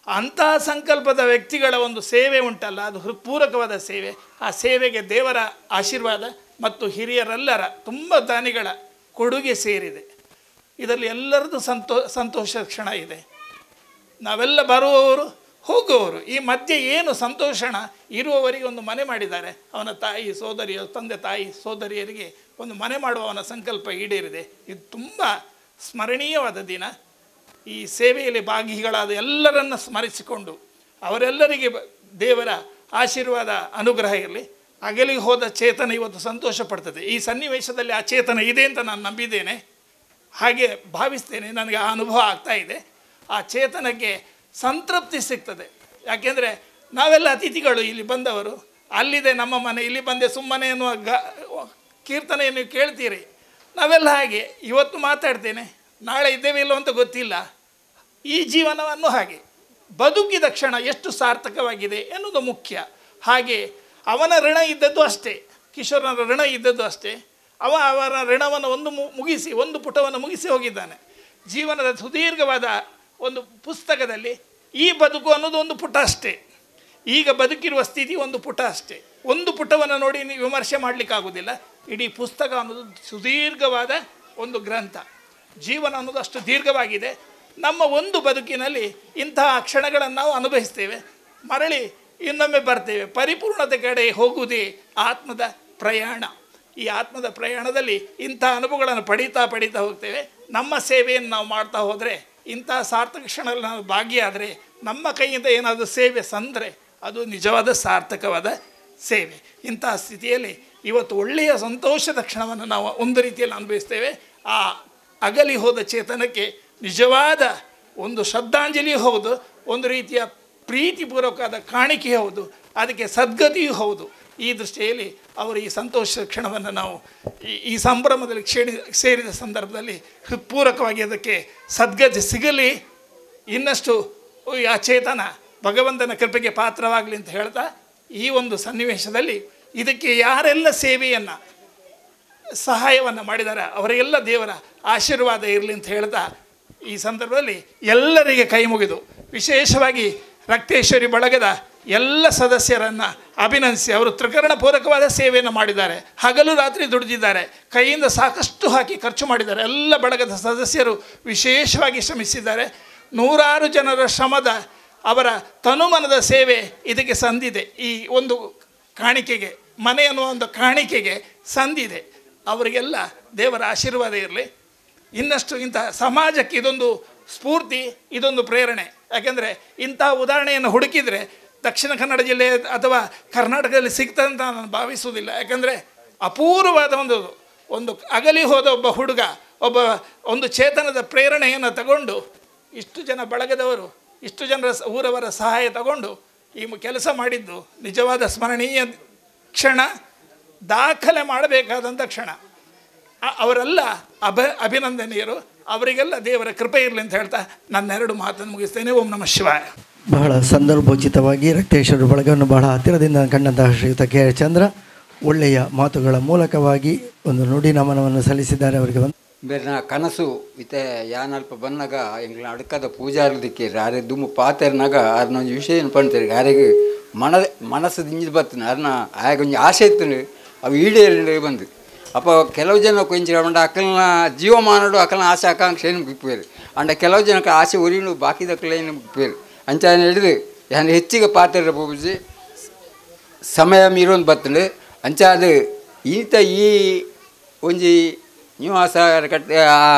ಅಂತಹ ಸಂಕಲ್ಪದ ವ್ಯಕ್ತಿಗಳ ಒಂದು ಸೇವೆ ಉಂಟಲ್ಲ, ಅದು ಹೃತ್ಪೂರ್ವಕವಾದ ಸೇವೆ. ಆ ಸೇವೆಗೆ ದೇವರ ಆಶೀರ್ವಾದ ಮತ್ತು ಹಿರಿಯರೆಲ್ಲರ ತುಂಬ ದಾನಿಗಳ ಕೊಡುಗೆ ಸೇರಿದೆ. ಇದರಲ್ಲಿ ಎಲ್ಲರದ್ದು ಸಂತೋಷ ಕ್ಷಣ ಇದೆ. ನಾವೆಲ್ಲ ಬರುವವರು ಹೋಗುವವರು, ಈ ಮಧ್ಯೆ ಏನು ಸಂತೋಷಣ ಇರುವವರಿಗೆ ಒಂದು ಮನೆ ಮಾಡಿದ್ದಾರೆ. ಅವನ ತಂದೆ ಸೋದರಿಯರಿಗೆ ಒಂದು ಮನೆ ಮಾಡುವ ಅವನ ಸಂಕಲ್ಪ ಈಡೇರಿದೆ. ಇದು ತುಂಬ ಸ್ಮರಣೀಯವಾದ ದಿನ. ಈ ಸೇವೆಯಲ್ಲಿ ಭಾಗಿಗಳಾದ ಎಲ್ಲರನ್ನು ಸ್ಮರಿಸಿಕೊಂಡು ಅವರೆಲ್ಲರಿಗೆ ದೇವರ ಆಶೀರ್ವಾದ ಅನುಗ್ರಹ ಇರಲಿ. ಅಗಲಿ ಹೋದ ಚೇತನ ಇವತ್ತು ಸಂತೋಷ ಪಡ್ತದೆ. ಈ ಸನ್ನಿವೇಶದಲ್ಲಿ ಆ ಚೇತನ ಇದೆ ಅಂತ ನಾನು ನಂಬಿದ್ದೇನೆ, ಹಾಗೆ ಭಾವಿಸ್ತೇನೆ. ನನಗೆ ಆ ಅನುಭವ ಆಗ್ತಾ ಇದೆ. ಆ ಚೇತನಕ್ಕೆ ಸಂತೃಪ್ತಿ ಸಿಗ್ತದೆ. ಯಾಕೆಂದರೆ ನಾವೆಲ್ಲ ಅತಿಥಿಗಳು, ಇಲ್ಲಿ ಬಂದವರು. ಅಲ್ಲಿದೆ ನಮ್ಮ ಮನೆ, ಇಲ್ಲಿ ಬಂದೆ ಸುಮ್ಮನೆ ಎನ್ನುವ ಕೀರ್ತನೆಯನ್ನು ಕೇಳ್ತೀರಿ. ನಾವೆಲ್ಲ ಹಾಗೆ ಇವತ್ತು ಮಾತಾಡ್ತೇನೆ, ನಾಳೆ ಇದ್ದೇವೆ ಇಲ್ಲೋ ಅಂತ ಗೊತ್ತಿಲ್ಲ. ಈ ಜೀವನವನ್ನು ಹಾಗೆ ಬದುಕಿದ ಕ್ಷಣ ಎಷ್ಟು ಸಾರ್ಥಕವಾಗಿದೆ ಎನ್ನುವುದು ಮುಖ್ಯ. ಹಾಗೆ ಅವನ ಋಣ ಇದ್ದದ್ದು ಅಷ್ಟೇ, ಕಿಶೋರನ ಋಣ ಇದ್ದದ್ದು ಅಷ್ಟೇ. ಅವರ ಋಣವನ್ನು ಒಂದು ಪುಟವನ್ನು ಮುಗಿಸಿ ಹೋಗಿದ್ದಾನೆ. ಜೀವನದ ಸುದೀರ್ಘವಾದ ಒಂದು ಪುಸ್ತಕದಲ್ಲಿ ಈ ಬದುಕು ಅನ್ನೋದು ಒಂದು ಪುಟ ಅಷ್ಟೇ. ಈಗ ಬದುಕಿರುವ ಸ್ಥಿತಿ ಒಂದು ಪುಟ ಅಷ್ಟೇ. ಒಂದು ಪುಟವನ್ನು ನೋಡಿ ನೀವು ವಿಮರ್ಶೆ ಮಾಡಲಿಕ್ಕಾಗೋದಿಲ್ಲ. ಇಡೀ ಪುಸ್ತಕ ಅನ್ನೋದು ಸುದೀರ್ಘವಾದ ಒಂದು ಗ್ರಂಥ. ಜೀವನ ಅನ್ನೋದು ಅಷ್ಟು ದೀರ್ಘವಾಗಿದೆ. ನಮ್ಮ ಒಂದು ಬದುಕಿನಲ್ಲಿ ಇಂತಹ ಕ್ಷಣಗಳನ್ನು ನಾವು ಅನುಭವಿಸ್ತೇವೆ, ಮರಳಿ ಇನ್ನೊಮ್ಮೆ ಬರ್ತೇವೆ. ಪರಿಪೂರ್ಣತೆ ಕಡೆ ಹೋಗುವುದೇ ಆತ್ಮದ ಪ್ರಯಾಣ. ಈ ಆತ್ಮದ ಪ್ರಯಾಣದಲ್ಲಿ ಇಂಥ ಅನುಭವಗಳನ್ನು ಪಡೀತಾ ಹೋಗ್ತೇವೆ. ನಮ್ಮ ಸೇವೆಯನ್ನು ನಾವು ಮಾಡ್ತಾ ಹೋದರೆ, ಇಂತಹ ಸಾರ್ಥಕ ಕ್ಷಣದಲ್ಲಿ ನಾವು ಭಾಗಿಯಾದರೆ, ನಮ್ಮ ಕೈಯಿಂದ ಏನಾದರೂ ಸೇವೆ ಸಂದರೆ ಅದು ನಿಜವಾದ ಸಾರ್ಥಕವಾದ ಸೇವೆ. ಇಂತಹ ಸ್ಥಿತಿಯಲ್ಲಿ ಇವತ್ತು ಒಳ್ಳೆಯ ಸಂತೋಷದ ಕ್ಷಣವನ್ನು ನಾವು ಒಂದು ರೀತಿಯಲ್ಲಿ ಅನುಭವಿಸ್ತೇವೆ. ಆ ಅಗಲಿ ಹೋದ ಚೇತನಕ್ಕೆ ನಿಜವಾದ ಒಂದು ಶ್ರದ್ಧಾಂಜಲಿಯೂ ಹೌದು, ಒಂದು ರೀತಿಯ ಪ್ರೀತಿಪೂರ್ವಕವಾದ ಕಾಣಿಕೆ ಹೌದು, ಅದಕ್ಕೆ ಸದ್ಗತಿಯೂ ಹೌದು. ಈ ದೃಷ್ಟಿಯಲ್ಲಿ ಅವರು ಈ ಸಂತೋಷದ ಕ್ಷಣವನ್ನು ನಾವು ಈ ಸಂಭ್ರಮದಲ್ಲಿ ಸೇರಿದ ಸಂದರ್ಭದಲ್ಲಿ ಹೃತ್ಪೂರ್ವಕವಾಗಿ ಅದಕ್ಕೆ ಸದ್ಗತಿ ಸಿಗಲಿ, ಇನ್ನಷ್ಟು ಆ ಚೇತನ ಭಗವಂತನ ಕೃಪೆಗೆ ಪಾತ್ರವಾಗಲಿ ಅಂತ ಹೇಳ್ತಾ, ಈ ಒಂದು ಸನ್ನಿವೇಶದಲ್ಲಿ ಇದಕ್ಕೆ ಯಾರೆಲ್ಲ ಸೇವೆಯನ್ನು ಸಹಾಯವನ್ನು ಮಾಡಿದ್ದಾರೆ ಅವರಿಗೆಲ್ಲ ದೇವರ ಆಶೀರ್ವಾದ ಇರಲಿ ಅಂತ ಹೇಳ್ತಾ, ಈ ಸಂದರ್ಭದಲ್ಲಿ ಎಲ್ಲರಿಗೆ ಕೈ ಮುಗಿದು ವಿಶೇಷವಾಗಿ ರಕ್ತೇಶ್ವರಿ ಬಳಗದ ಎಲ್ಲ ಸದಸ್ಯರನ್ನು ಅಭಿನಂದಿಸಿ, ಅವರು ತ್ರಿಕರಣಪೂರ್ವಕವಾದ ಸೇವೆಯನ್ನು ಮಾಡಿದ್ದಾರೆ. ಹಗಲು ರಾತ್ರಿ ದುಡಿದಿದ್ದಾರೆ, ಕೈಯಿಂದ ಸಾಕಷ್ಟು ಹಾಕಿ ಖರ್ಚು ಮಾಡಿದ್ದಾರೆ. ಎಲ್ಲ ಬಳಗದ ಸದಸ್ಯರು ವಿಶೇಷವಾಗಿ ಶ್ರಮಿಸಿದ್ದಾರೆ. ನೂರಾರು ಜನರ ಶ್ರಮದ ಅವರ ತನುಮನದ ಸೇವೆ ಇದಕ್ಕೆ ಸಂದಿದೆ. ಈ ಒಂದು ಕಾಣಿಕೆಗೆ, ಮನೆ ಅನ್ನುವ ಒಂದು ಕಾಣಿಕೆಗೆ ಸಂದಿದೆ. ಅವರಿಗೆಲ್ಲ ದೇವರ ಆಶೀರ್ವಾದ ಇರಲಿ. ಇನ್ನಷ್ಟು ಇಂಥ ಸಮಾಜಕ್ಕೆ ಇದೊಂದು ಸ್ಫೂರ್ತಿ, ಇದೊಂದು ಪ್ರೇರಣೆ. ಯಾಕೆಂದರೆ ಇಂತಹ ಉದಾಹರಣೆಯನ್ನು ಹುಡುಕಿದರೆ ದಕ್ಷಿಣ ಕನ್ನಡ ಜಿಲ್ಲೆ ಅಥವಾ ಕರ್ನಾಟಕದಲ್ಲಿ ಸಿಗ್ತದೆ ಅಂತ ನಾನು ಭಾವಿಸುವುದಿಲ್ಲ. ಯಾಕಂದರೆ ಅಪೂರ್ವವಾದ ಒಂದು ಅಗಲಿ ಹೋದ ಒಬ್ಬ ಹುಡುಗ, ಒಂದು ಚೇತನದ ಪ್ರೇರಣೆಯನ್ನು ತಗೊಂಡು ಇಷ್ಟು ಜನ ಬಳಗದವರು, ಇಷ್ಟು ಜನರ ಊರವರ ಸಹಾಯ ತಗೊಂಡು ಈ ಕೆಲಸ ಮಾಡಿದ್ದು ನಿಜವಾದ ಸ್ಮರಣೀಯ ಕ್ಷಣ, ದಾಖಲೆ ಮಾಡಬೇಕಾದಂಥ ಕ್ಷಣ. ಅವರೆಲ್ಲ ಅಭಿನಂದನೀಯರು. ಅವರಿಗೆಲ್ಲ ದೇವರ ಕೃಪೆ ಇರಲಿ ಅಂತ ಹೇಳ್ತಾ ನನ್ನೆರಡು ಮಾತನ್ನು ಮುಗಿಸ್ತೇನೆ. ಓಂ ನಮಃ ಶಿವಾಯ. ಬಹಳ ಸಂದರ್ಭೋಚಿತವಾಗಿ ರಕ್ತೇಶ್ವರ ಬಳಗವನ್ನು ಬಹಳ ಹತ್ತಿರದಿಂದ ಕಂಡಂತಹ ಶ್ರೀಯುತ ಕೆ ಚಂದ್ರ ಒಳ್ಳೆಯ ಮಾತುಗಳ ಮೂಲಕವಾಗಿ ಒಂದು ನುಡಿ ನಮನವನ್ನು ಸಲ್ಲಿಸಿದ್ದಾರೆ. ಅವರಿಗೆ ಬೇರೆ ಕನಸು ಇತ್ತೆ ಯಾನಲ್ಪ ಬಂದಾಗ ಎಂಗ್ಲ ಅಡ್ಕದ ಪೂಜಾರದಕ್ಕೆ ಆರೆ ದುಮ್ಮು ಪಾತೆರ್ನಾಗ ಅರ್ನೊಂದು ವಿಷಯ ಪಣ್ತಾರೆ ಯಾರಿಗೆ ಮನಸ್ಸು ದಿಂಜಿ ಬರ್ತನೆ ಅರ್ನ ಆಗೊಂದು ಆಸೆ ಇತ್ತು ಅವು ಈಡೇರಿ ಬಂದು ಅಪ್ಪ ಕೆಲವು ಜನ ಕೊಂಚ ಅಂಡ ಅಕ್ಕಲ್ನ ಜೀವಮಾನಡು ಅಕ್ಕಲ್ನ ಆಸೆ ಆಕಾಂಕ್ಷೆ ಏನು ಬಿಪ್ಪೇರು ಅಂಡ ಕೆಲವು ಜನಕ್ಕೆ ಆಸೆ ಒರಿನು ಬಾಕಿದಕ್ಕಲ್ಲ ಏನು ಬಿಪ್ಪೇರು ಅಂಚಾನ ಹಿಡಿದು ಯಾನು ಹೆಚ್ಚಿಗೆ ಪಾತ್ರ ಪೂಜಿ ಸಮಯ ಮೀರೊಂದು ಬರ್ತದೆ ಅಂಚಾದ ಈತ ಈ ಒಂಜಿ ನಿವಾಸ ಕಟ್ಟ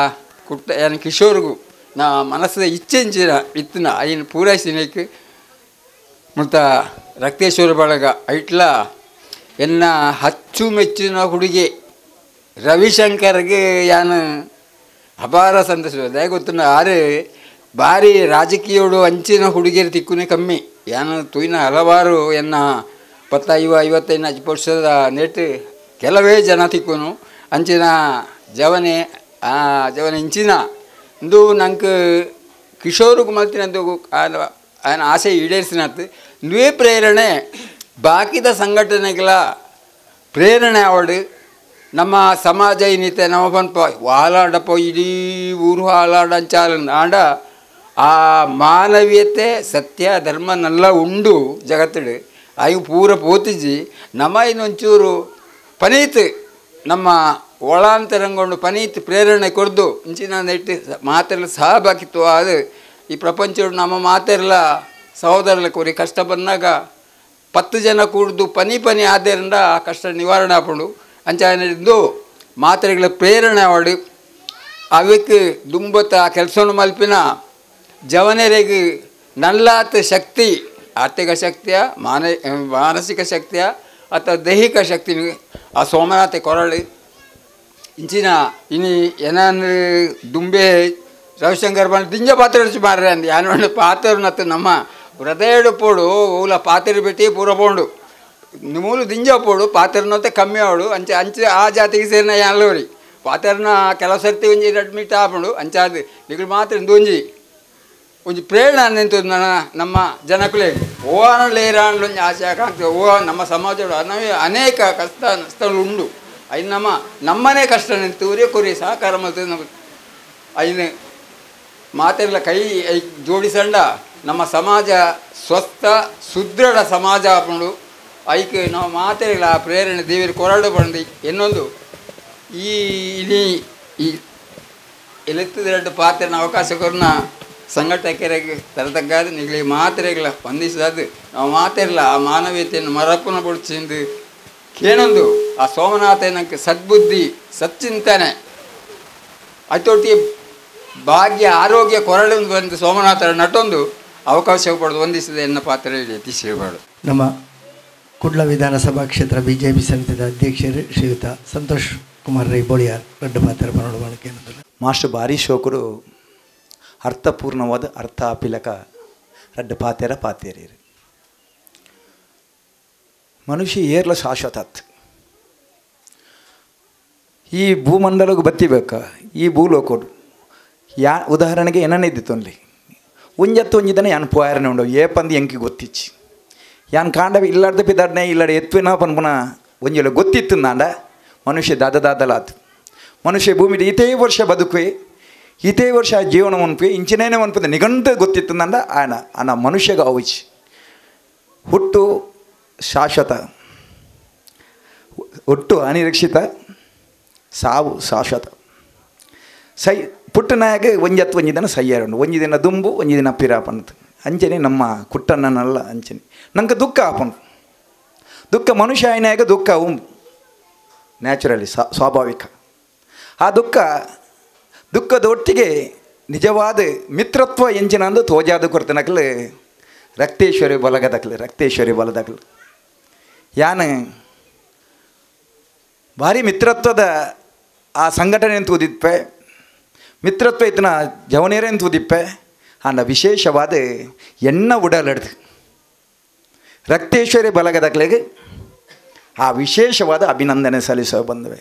ಕುಟ್ಟ ಏನು ಕಿಶೋರ್ಗೂ ನಾ ಮನಸ್ಸದ ಇಚ್ಛೆಂಚಿನ ಇತ್ತನ ಅಯ್ಯನ ಪೂರೈಸಿನಕ್ಕೆ ಮತ್ತು ರಕ್ತೇಶ್ವರ ಬಳಗ ಐಟ್ಲ ಎನ್ನ ಅಚ್ಚುಮೆಚ್ಚಿನ ಹುಡುಗಿ ರವಿಶಂಕರ್ಗೆ ಯಾನು ಅಪಾರ ಸಂತೋಷ ಅದೇ ಗೊತ್ತಿನ ಆರೆ ಭಾರಿ ರಾಜಕೀಯೋಡು ಅಂಚಿನ ಹುಡುಗಿಯರು ತಿಕ್ಕುನೇ ಕಮ್ಮಿ ಯಾನು ತುಯ್ನ ಹಲವಾರು ಎನ್ನ 55 ವರ್ಷದ ನೆಟ್ಟು ಕೆಲವೇ ಜನ ತಿಕ್ಕುನು ಅಂಚಿನ ಜವನೆ ಇಂಚಿನ ಇಂದು ನಂಗೆ ಕಿಶೋರ್ಗೆ ಮಲ್ತಿನಂದು ಆಯನ ಆಸೆ ಈಡೇರಿಸಿನತ್ತು ನುವೇ ಪ್ರೇರಣೆ ಬಾಕಿದ ಸಂಘಟನೆಗಳ ಪ್ರೇರಣೆ ಅವಳು ನಮ್ಮ ಸಮಾಜ ಏನಿತ್ತೆ ನಮ್ಮ ಪನ್ಪ ಹಾಲಾಡಪ್ಪ ಇಡೀ ಊರು ಹಾಲಾಡಂಚಾಲ ಆಂಡ ಆ ಮಾನವೀಯತೆ ಸತ್ಯ ಧರ್ಮನೆಲ್ಲ ಉಂಡು ಜಗತ್ತಡು ಅವು ಪೂರ ಪೋತಿಜಿ ನಮ್ಮ ಇನ್ನೊಂಚೂರು ಪನೀತ್ ನಮ್ಮ ಒಳಾಂತರಂಗೊಂಡು ಪನೀತ್ ಪ್ರೇರಣೆ ಕೊರ್ದು ಇಂಚಿನ ನೆಟ್ಟು ಮಾತೆಲ್ಲ ಸಹಭಾಗಿತ್ವ ಅದು ಈ ಪ್ರಪಂಚಡು ನಮ್ಮ ಮಾತೆಲ್ಲ ಸಹೋದರಲ ಕೊರಿ ಕಷ್ಟ ಬಂದಾಗ 10 ಜನ ಕೂಡ್ದು ಪನಿ ಆದ್ದರಿಂದ ಆ ಕಷ್ಟ ನಿವಾರಣೆ ಆಪುಂಡು ಅಂಚಾನಿದ್ದು ಮಾತ್ರೆಗಳ ಪ್ರೇರಣೆ ಅವಳು ಅವಕ್ಕೆ ದುಂಬತ್ತ ಕೆಲಸವನ್ನು ಮಲ್ಪಿನ ಜವನರಿಗೆ ನಲ್ಲಾತ ಶಕ್ತಿ ಆರ್ಥಿಕ ಶಕ್ತಿಯ ಮಾನಸಿಕ ಶಕ್ತಿಯ ಅಥವಾ ದೈಹಿಕ ಶಕ್ತಿ ಆ ಸೋಮನಾಥ ಕೊರಳು ಇಂಚಿನ ಇನಿ ಏನಾದ್ರು ದುಂಬೆ ರವಿಶಂಕರ್ ಬಂದು ದಿಂಜ ಪಾತ್ರೆ ಹಿಡಿಸಿ ಮಾರ್ರೆ ಅಂದು ಯಾನು ಪಾತ್ರನತ್ತು ನಮ್ಮ ಹೃದಯ ಪೋಡು ಊಲ ಪಾತ್ರೆ ಬಿಟ್ಟು ಪೂರ ಪೋಂಡು ಮೂಲು ದಿಂಜ ಪೋಡು ಪಾತ್ರನತ್ತೆ ಕಮ್ಮಿ ಅವಡು ಅಂಚೆ ಅಂಚೆ ಆ ಜಾತಿಗೆ ಸೇರಿನ ಯಾನಲೋರಿ ಪಾತ್ರನ ಕೆಲವು ಸರ್ತಿ ಒಂಜಿ ಅಡ್ಮಿಟ್ ಆಪುಂಡು ಅಂಚಾದ ನಿಗಳು ಮಾತ್ರ ಒಂಜಿ ಒಂಜಿ ಪ್ರೇರಣೆ ನಿಂತು ನಮ್ಮ ಜನಕುಲೇ ಓವಾನ ಲೇರಾಂಡ್ಲು ಒಂಜಿ ಆಸೆ ಆಕಾಂಕ್ಷೆ ಓ ನಮ್ಮ ಸಮಾಜದ ಅನೇಕ ಕಷ್ಟ ನಷ್ಟಗಳು ಉಂಡು ಅಯ್ಯ ನಮ್ಮನೇ ಕಷ್ಟ ನಿಂತು ಉರಿಯ ಕುರಿ ಸಹಕಾರ ಮತ್ತು ಅಯ್ಯ ಮಾತೆಲ್ಲ ಕೈ ಜೋಡಿಸಂಡ ನಮ್ಮ ಸಮಾಜ ಸ್ವಸ್ಥ ಸುದೃಢ ಸಮಾಜ ಆಪುಂಡು ಐಕೆ ನಾವು ಮಾತೆಲ್ಲ ಪ್ರೇರಣೆ ದೇವರ ಕೊರಡು ಬಂದು ಇನ್ನೊಂದು ಈ ಎಲೆತ್ತದೆರಡು ಪಾತ್ರೆನ ಅವಕಾಶ ಕೊರನ ಸಂಘಟಕರಿಗೆ ತರತಕ್ಕಾದ ನಿಗಳಿಗೆ ಮಾತ್ರೆಗಳ ಸ್ಪಂದಿಸಿದ್ದು ನಾವು ಮಾತೆಲ್ಲ ಆ ಮಾನವೀಯತೆಯನ್ನು ಮರಪುನ ಬುಡ್ಚಿಂದು ಕೇಳೊಂದು ಆ ಸೋಮನಾಥನಕ್ಕೆ ಸದ್ಬುದ್ಧಿ ಸಚ್ಚಿಂತನೆ ಅತೊಟ್ಟಿಗೆ ಭಾಗ್ಯ ಆರೋಗ್ಯ ಕೊರಳು ಬಂದು ಸೋಮನಾಥರ ನಟೊಂದು ಅವಕಾಶ ಪಡೆದು ಹೊಂದಿಸಿದೆ ಎನ್ನ ಪಾತ್ರ ತಿಳಿಸಬಾರ್ದು. ನಮ್ಮ ಕುಡ್ಲ ವಿಧಾನಸಭಾ ಕ್ಷೇತ್ರ ಬಿಜೆಪಿ ಸಮಿತಿಯ ಅಧ್ಯಕ್ಷರು ಶ್ರೀಯುತ ಸಂತೋಷ್ ಕುಮಾರ್ ರೈ ಬೋಳಿಯಾರ್ ದೊಡ್ಡ ಪಾತ್ರ ಮಾಡೋಕೆ ಮಾಸ್ಟರ್ ಭಾರಿ ಶೋಕರು ಅರ್ಥಪೂರ್ಣವಾದ ಅರ್ಥ ಪಿಲಕ ರಡ್ಡ ಪಾತೇರೀರು ಮನುಷ್ಯ ಏರ್ಲ ಶಾಶ್ವತ ಈ ಭೂಮಂಡಲಕ್ಕೆ ಬತ್ತಿಬೇಕ ಈ ಭೂಲೋಕೋಡು ಉದಾಹರಣೆಗೆ ಏನನ್ನಿದ್ದಿತ್ತು ಅಲ್ಲಿ ಒಂಜತ್ತು ಒಂಜಿದನೆ ಯಾನು ಪೋಯಾರನೆ ಉಂಡು ಏಪಂದು ಎಂಕಿ ಗೊತ್ತಿಚ್ಚಿ ಯಾನ್ ಕಾಂಡ ಇಲ್ಲಾರ್ದ ಪಿದಾಡ್ನೆ ಇಲ್ಲಾಡ ಎತ್ವಿನ ಪನ್ಪುನ ಒಂಜೆಲ್ಲ ಗೊತ್ತಿತ್ತು ನಾಂಡ ಮನುಷ್ಯ ದಾದಲಾತು ಮನುಷ್ಯ ಭೂಮಿಲಿ ಇತೇ ವರ್ಷ ಬದುಕುವೆ ಇತೇ ವರ್ಷ ಜೀವನ ಮನ್ಪೆ ಇಂಚಿನೇನೆ ಮನ್ಪದ ನಿಘಂಟ ಗೊತ್ತಿತ್ತು ನಂದ ಆನ ಮನುಷ್ಯಗ ಅವಿಚ್ ಹುಟ್ಟು ಶಾಶ್ವತ ಹುಟ್ಟು ಅನಿರೀಕ್ಷಿತ ಸಾವು ಶಾಶ್ವತ ಪುಟ್ಟನಾಗ ಒಂಜತ್ತು ಒಂಜಿದನ ಸಯ್ಯಾರುಂಡು ಒಂಜಿ ದಿನ ದುಂಬು ಒಂಜಿ ದಿನ ಪಿರಾಪಣ್ಣದು ಅಂಚನೆ ನಮ್ಮ ಕುಟ್ಟಣ್ಣನಲ್ಲ ಅಂಚನೆ ನಂಗೆ ದುಃಖ ಆಪನು ದುಃಖ ಮನುಷ್ಯ ಆಯ್ನಾಗ ದುಃಖ ನ್ಯಾಚುರಲಿ ಸ್ವಾಭಾವಿಕ ಆ ದುಃಖದ ಒಟ್ಟಿಗೆ ನಿಜವಾದ ಮಿತ್ರತ್ವ ಎಂಚಿನ ಅಂದು ತೋಜಾದ ಕೊರ್ತನಕಲು ರಕ್ತೇಶ್ವರಿ ಬಲದಕಲು ಯಾನು ಭಾರಿ ಮಿತ್ರತ್ವದ ಆ ಸಂಘಟನೆ ತೂದಿಪ್ಪೆ ಮಿತ್ರತ್ವ ಇತ್ತನ ಜವನೇರೇನು ತೂದಿಪ್ಪೆ ಆಂಡ ವಿಶೇಷವಾದ ಎಣ್ಣ ಉಡಲಡ್ದು ರಕ್ತೇಶ್ವರಿ ಬಲಗದಕ್ಲೆಗೆ ಆ ವಿಶೇಷವಾದ ಅಭಿನಂದನೆ ಸಲ್ಲಿಸೋ ಬಂದವೆ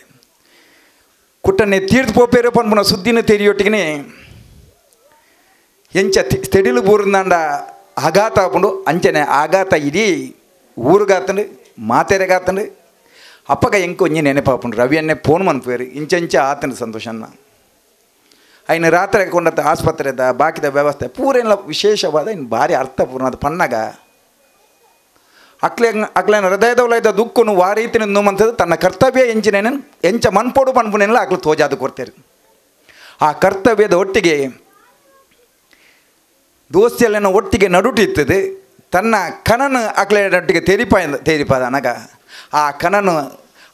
ಕುಟ್ಟನೆ ತೀರ್ಥ ಪೋಪೇರು ಪನ್ಪುನ ಸುದ್ದಿನ ತೆರಿಯೊಟ್ಟಿಗೆ ಎಂಚ ತೆಡಿಲು ಬೂರ್ದಂಡ ಆಘಾತ ಹಾಕೊಂಡು ಅಂಚನೆ ಆಘಾತ ಇಡೀ ಊರಿಗಾತಂಡು ಮಾತೆರೆಗಾತಂಡು ಅಪ್ಪಗ ಎಂಕ ಒಂಜಿ ನೆನಪಾಪುಂಡು ರವಿಯನ್ನೇ ಫೋನ್ ಮನ್ಪೇರು ಇಂಚೆಂಚ ಆತಂಡು ಸಂತೋಷನ್ನ ಐನು ರಾತ್ರಿ ಕೊಂಡತ್ತ ಆಸ್ಪತ್ರೆದ ಬಾಕಿದ ವ್ಯವಸ್ಥೆ ಪೂರೆಲ್ಲ ವಿಶೇಷವಾದ ಇನ್ನು ಭಾರಿ ಅರ್ಥಪೂರ್ಣದ ಪಣ್ಣಗ ಅಕ್ಲೇನ ಹೃದಯದವಲಯದ ದುಃಖನು ಆ ರೀತಿ ನೋಮಂಥದ್ದು ತನ್ನ ಕರ್ತವ್ಯ ಎಂಚಿನೇನು ಎಂಚ ಮನ್ಪೋಡು ಪನ್ಪುನೆಲ್ಲ ಅಕ್ಲು ತೋಜಾದು ಕೊಡ್ತೇವೆ ಆ ಕರ್ತವ್ಯದ ಒಟ್ಟಿಗೆ ದೋಸ್ತಿಯಲ್ಲೇನೋ ಒಟ್ಟಿಗೆ ನಡುಟಿತ್ತದೆ ತನ್ನ ಕಣನು ಅಕ್ಲೆಯೊಟ್ಟಿಗೆ ತೇರಿಪಾದ ನನಗ ಆ ಕಣನು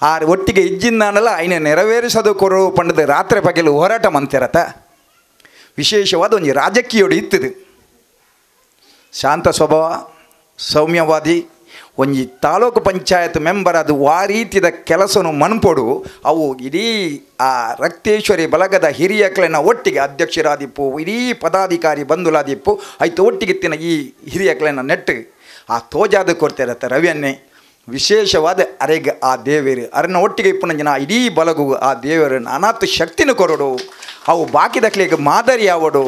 ಆ ಒಟ್ಟಿಗೆ ಇಜ್ಜಿಂದಾನಲ್ಲ ಐನ ನೆರವೇರಿಸೋದು ಕೊರೋ ಪಂಡದ ರಾತ್ರಿ ಪಗಲು ಹೋರಾಟ ಮಂತಿರತ್ತ ವಿಶೇಷವಾದ ಒಂದು ರಾಜಕೀಯೋಡು ಇತ್ತದು ಶಾಂತ ಸ್ವಭಾವ ಸೌಮ್ಯವಾದಿ ಒಂಜಿ ತಾಲೂಕು ಪಂಚಾಯತ್ ಮೆಂಬರ್ ಅದು ಆ ರೀತಿಯ ಕೆಲಸವನ್ನು ಮನ್ಪೊಡು ಅವು ಇಡೀ ಆ ರಕ್ತೇಶ್ವರಿ ಬಲಗದ ಹಿರಿಯಕ್ಳನ್ನ ಒಟ್ಟಿಗೆ ಅಧ್ಯಕ್ಷರಾದಿಪ್ಪು ಇಡೀ ಪದಾಧಿಕಾರಿ ಬಂಧುಲಾದಿಪ್ಪು ಆಯ್ತು ಒಟ್ಟಿಗಿತ್ತಿನ ಈ ಹಿರಿಯಕ್ಳನ್ನ ನೆಟ್ಟು ಆ ತೋಜಾದ ಕೊಡ್ತಿರತ್ತೆ ರವಿಯನ್ನೇ ವಿಶೇಷವಾದ ಅರೆಗೆ ಆ ದೇವರು ಅರನ್ನ ಒಟ್ಟಿಗೆ ಇಪ್ಪನ ಜನ ಇಡೀ ಬಲಗು ಆ ದೇವರು ಅನಾಥ ಶಕ್ತಿನ ಕೊರಡು ಅವು ಬಾಕಿದಕ್ಲಿಗೆ ಮಾದರಿ ಆವಡು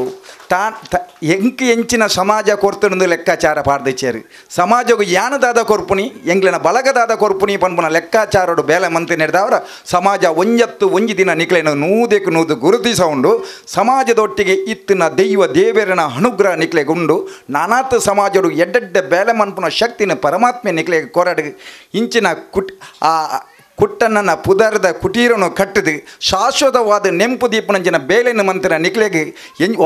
ಎಂಚಿನ ಸಮಾಜ ಕೊರ್ತನೊಂದು ಲೆಕ್ಕಾಚಾರ ಪಾಡ್ದಿಚ್ಚೇರು ಸಮಾಜಗೂ ಯಾನದಾದ ಕೊರ್ಪುನಿ ಎಂಗ್ಲಿನ ಬಲಗದಾದ ಕೊರ್ಪುನಿ ಪನ್ಪುನ ಲೆಕ್ಕಾಚಾರೋಡು ಬೇಲೆ ಮಂತ್ರಿ ನಡೆದವರ ಸಮಾಜ ಒಂಜಿ ದಿನ ನಿಕ್ಲೇನ ನೂದು ಗುರುತಿಸೌಂಡು ಸಮಾಜದೊಟ್ಟಿಗೆ ಇತ್ತಿನ ದೇವರನ ಅನುಗ್ರಹ ನಿಕ್ಲೆಗುಂಡು ನಾನಾತ್ ಸಮಾಜಡು ಎಡ್ಡೆಡ್ಡೆ ಬೇಲೆ ಮನ್ಪುನ ಶಕ್ತಿನ ಪರಮಾತ್ಮೆ ನಿಕ್ಲೆಗೆ ಕೊರಡು ಇಂಚಿನ ಕುಟ್ಟಣ್ಣನ ಪುದರದ ಕುಟೀರನು ಕಟ್ಟಿದು ಶಾಶ್ವತವಾದ ನೆಂಪು ದೀಪನಂಚಿನ ಬೇಲೆನ ಮಂತ್ರ ನಿಕ್ಲೆಗೆ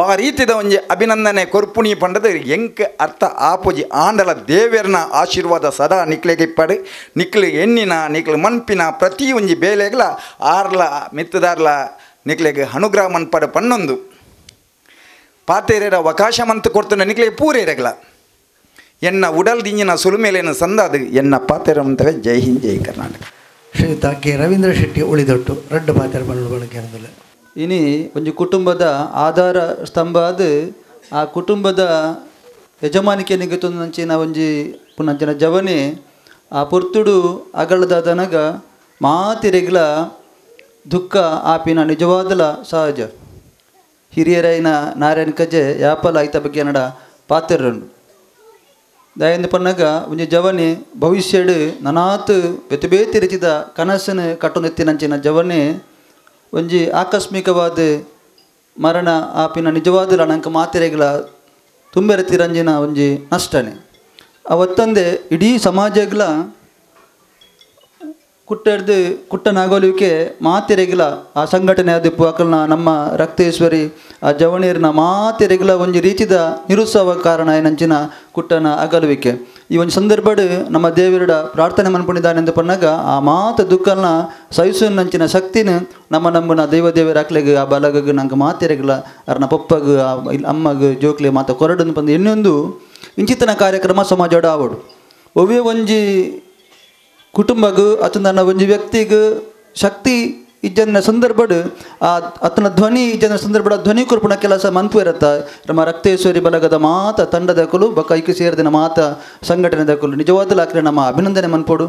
ಆ ರೀತಿದ ಒಂಜಿ ಅಭಿನಂದನೆ ಕೊರ್ಪುಣಿ ಪಂಡದ ಎಂಕ ಅರ್ಥ ಆಪುಜಿ ಆಂಡಲ ದೇವರನ ಆಶೀರ್ವಾದ ಸದಾ ನಿಕ್ಲೆಗೆ ಇಪ್ಪಡು ನಿಕ್ಲು ಎಣ್ಣಿನ ನಿಕ್ಲು ಮನ್ಪಿನ ಪ್ರತಿ ಒಂಜಿ ಬೇಲೆಗಳ ಆರ್ಲ ಮಿತ್ತದಾರ್ಲ ನಿಕ್ಲೆಗೆ ಅನುಗ್ರಹ ಮನ್ಪಡ ಪನ್ನೊಂದು ಪಾತೇರ ಅವಕಾಶ ಮಂತ್ ಕೊಡ್ತಾನೆ ನಿಕ್ಲೆಗೆ ಪೂರೇರಗಲ ಎನ್ನ ಉಡಲ್ ದಿಂಜಿನ ಸುಲುಮೇಲೇನು ಸಂದಾದು ಎನ್ನ ಪಾತೆರಂತವೇ. ಜೈ ಹಿಂದ್ ಜೈ ಕರ್ನಾಟಕ. ಶ್ರೀಯುತ ಕೆ ರವೀಂದ್ರ ಶೆಟ್ಟಿ ಉಳಿದೊಟ್ಟು ರೆಡ್ಡು ಪಾತೆರ ಬಳಕೆ ಇನಿ ಒಂದು ಕುಟುಂಬದ ಆಧಾರ ಸ್ತಂಭ ಅದು ಆ ಕುಟುಂಬದ ಯಜಮಾನಿಕೆ ನಿಗತೊಂದಂಚಿನ ಒಂಜಿ ಪುನಂಚಿನ ಜವನೆ ಆ ಪೊರ್ತುಡು ಅಗಳದ ದನಗ ಮಾತಿರೆಗ್ಲ ದುಃಖ ಆಪಿನ ನಿಜವಾದಲ ಸಹಜ. ಹಿರಿಯರೈನ ನಾರಾಯಣ ಕಜೆ ಯಾಪಲ ಐತ ಬಗ್ಗೆ ನಡ ಪಾತೆರನ್ನು ದಯಂದು ಪನ್ನಗ ಒಂಜಿ ಜವನೆ ಭವಿಷ್ಯಡು ನನಾತ್ ಬೆತೆ ರಚಿದ ಕನಸನ್ನು ಕಟ್ಟುನೆತ್ತಿನಂಚಿನ ಜವನೆ ಒಂಜಿ ಆಕಸ್ಮಿಕವಾದ ಮರಣ ಆಪಿನ ನಿಜವಾದ ನಂಗೆ ಮಾತಿರೆಗಳ ತುಂಬೆರೆ ತಿರಂಜಿನ ಒಂಜಿ ನಷ್ಟನೇ ಅವತ್ತಂದೆ ಇಡೀ ಸಮಾಜಗಳ ಕುಟ್ಟೆಡ್ದು ಕುಟ್ಟನಾಗೋಲಿಕೆ ಮಾತಿರೆಗಿಲ ಆ ಸಂಘಟನೆ ಆದಿಪ್ಪು ಅಕಲ್ನ ನಮ್ಮ ರಕ್ತೇಶ್ವರಿ ಆ ಜವಣೀರಿನ ಮಾತಿರೆಗಿಲ ಒಂಜಿ ರೀತಿದ ನಿರುತ್ಸವ ಕಾರಣ ಏನಂಚಿನ ಕುಟ್ಟನ ಅಗಲುವಿಕೆ. ಈ ಒಂದು ಸಂದರ್ಭಡು ನಮ್ಮ ದೇವರ ಪ್ರಾರ್ಥನೆ ಮನ್ಪುಣಿದ್ದಾನೆಂದು ಪನ್ನಾಗ ಆ ಮಾತು ದುಃಖನ ಸಹಿಸುನಂಚಿನ ಶಕ್ತಿನ ನಮ್ಮನ ದೇವರ ಅಕ್ಲೆಗೆ ಆ ಬಲಗಗೆ ನಂಗೆ ಮಾತಿರೆಗಿಲ ಅರ್ನ ಪಪ್ಪಗೆ ಅಮ್ಮಗೆ ಜೋಕ್ಲೆ ಮಾತ ಕೊರಡನ್ನು ಬಂದು ಇನ್ನೊಂದು ಇಂಚಿತನ ಕಾರ್ಯಕ್ರಮ ಸಮಾಜೋಡ ಆವಡು ಒವ್ವೇ ಒಂಜಿ ಕುಟುಂಬಗೂ ಅತನ ಒಂಜಿ ವ್ಯಕ್ತಿಗೂ ಶಕ್ತಿ ಇಜ್ಜನ ಸಂದರ್ಭಡು ಆ ಅತನ ಧ್ವನಿ ಇಜ್ಜನ ಸಂದರ್ಭದ ಧ್ವನಿ ಕುರ್ಪುಣ ಕೆಲಸ ಮನ್ಪು ಇರತ್ತ. ನಮ್ಮ ರಕ್ತೇಶ್ವರಿ ಬಳಗದ ಮಾತ ತಂಡದಕ್ಕಲು ಬಕ್ಕ ಐಕ್ಯ ಸೇರಿದಿನ ಮಾತ ಸಂಘಟನೆದಕ್ಕಲು ನಿಜವಾದ ಆಕ್ರೆ ನಮ್ಮ ಅಭಿನಂದನೆ ಮನ್ಪೋಡು.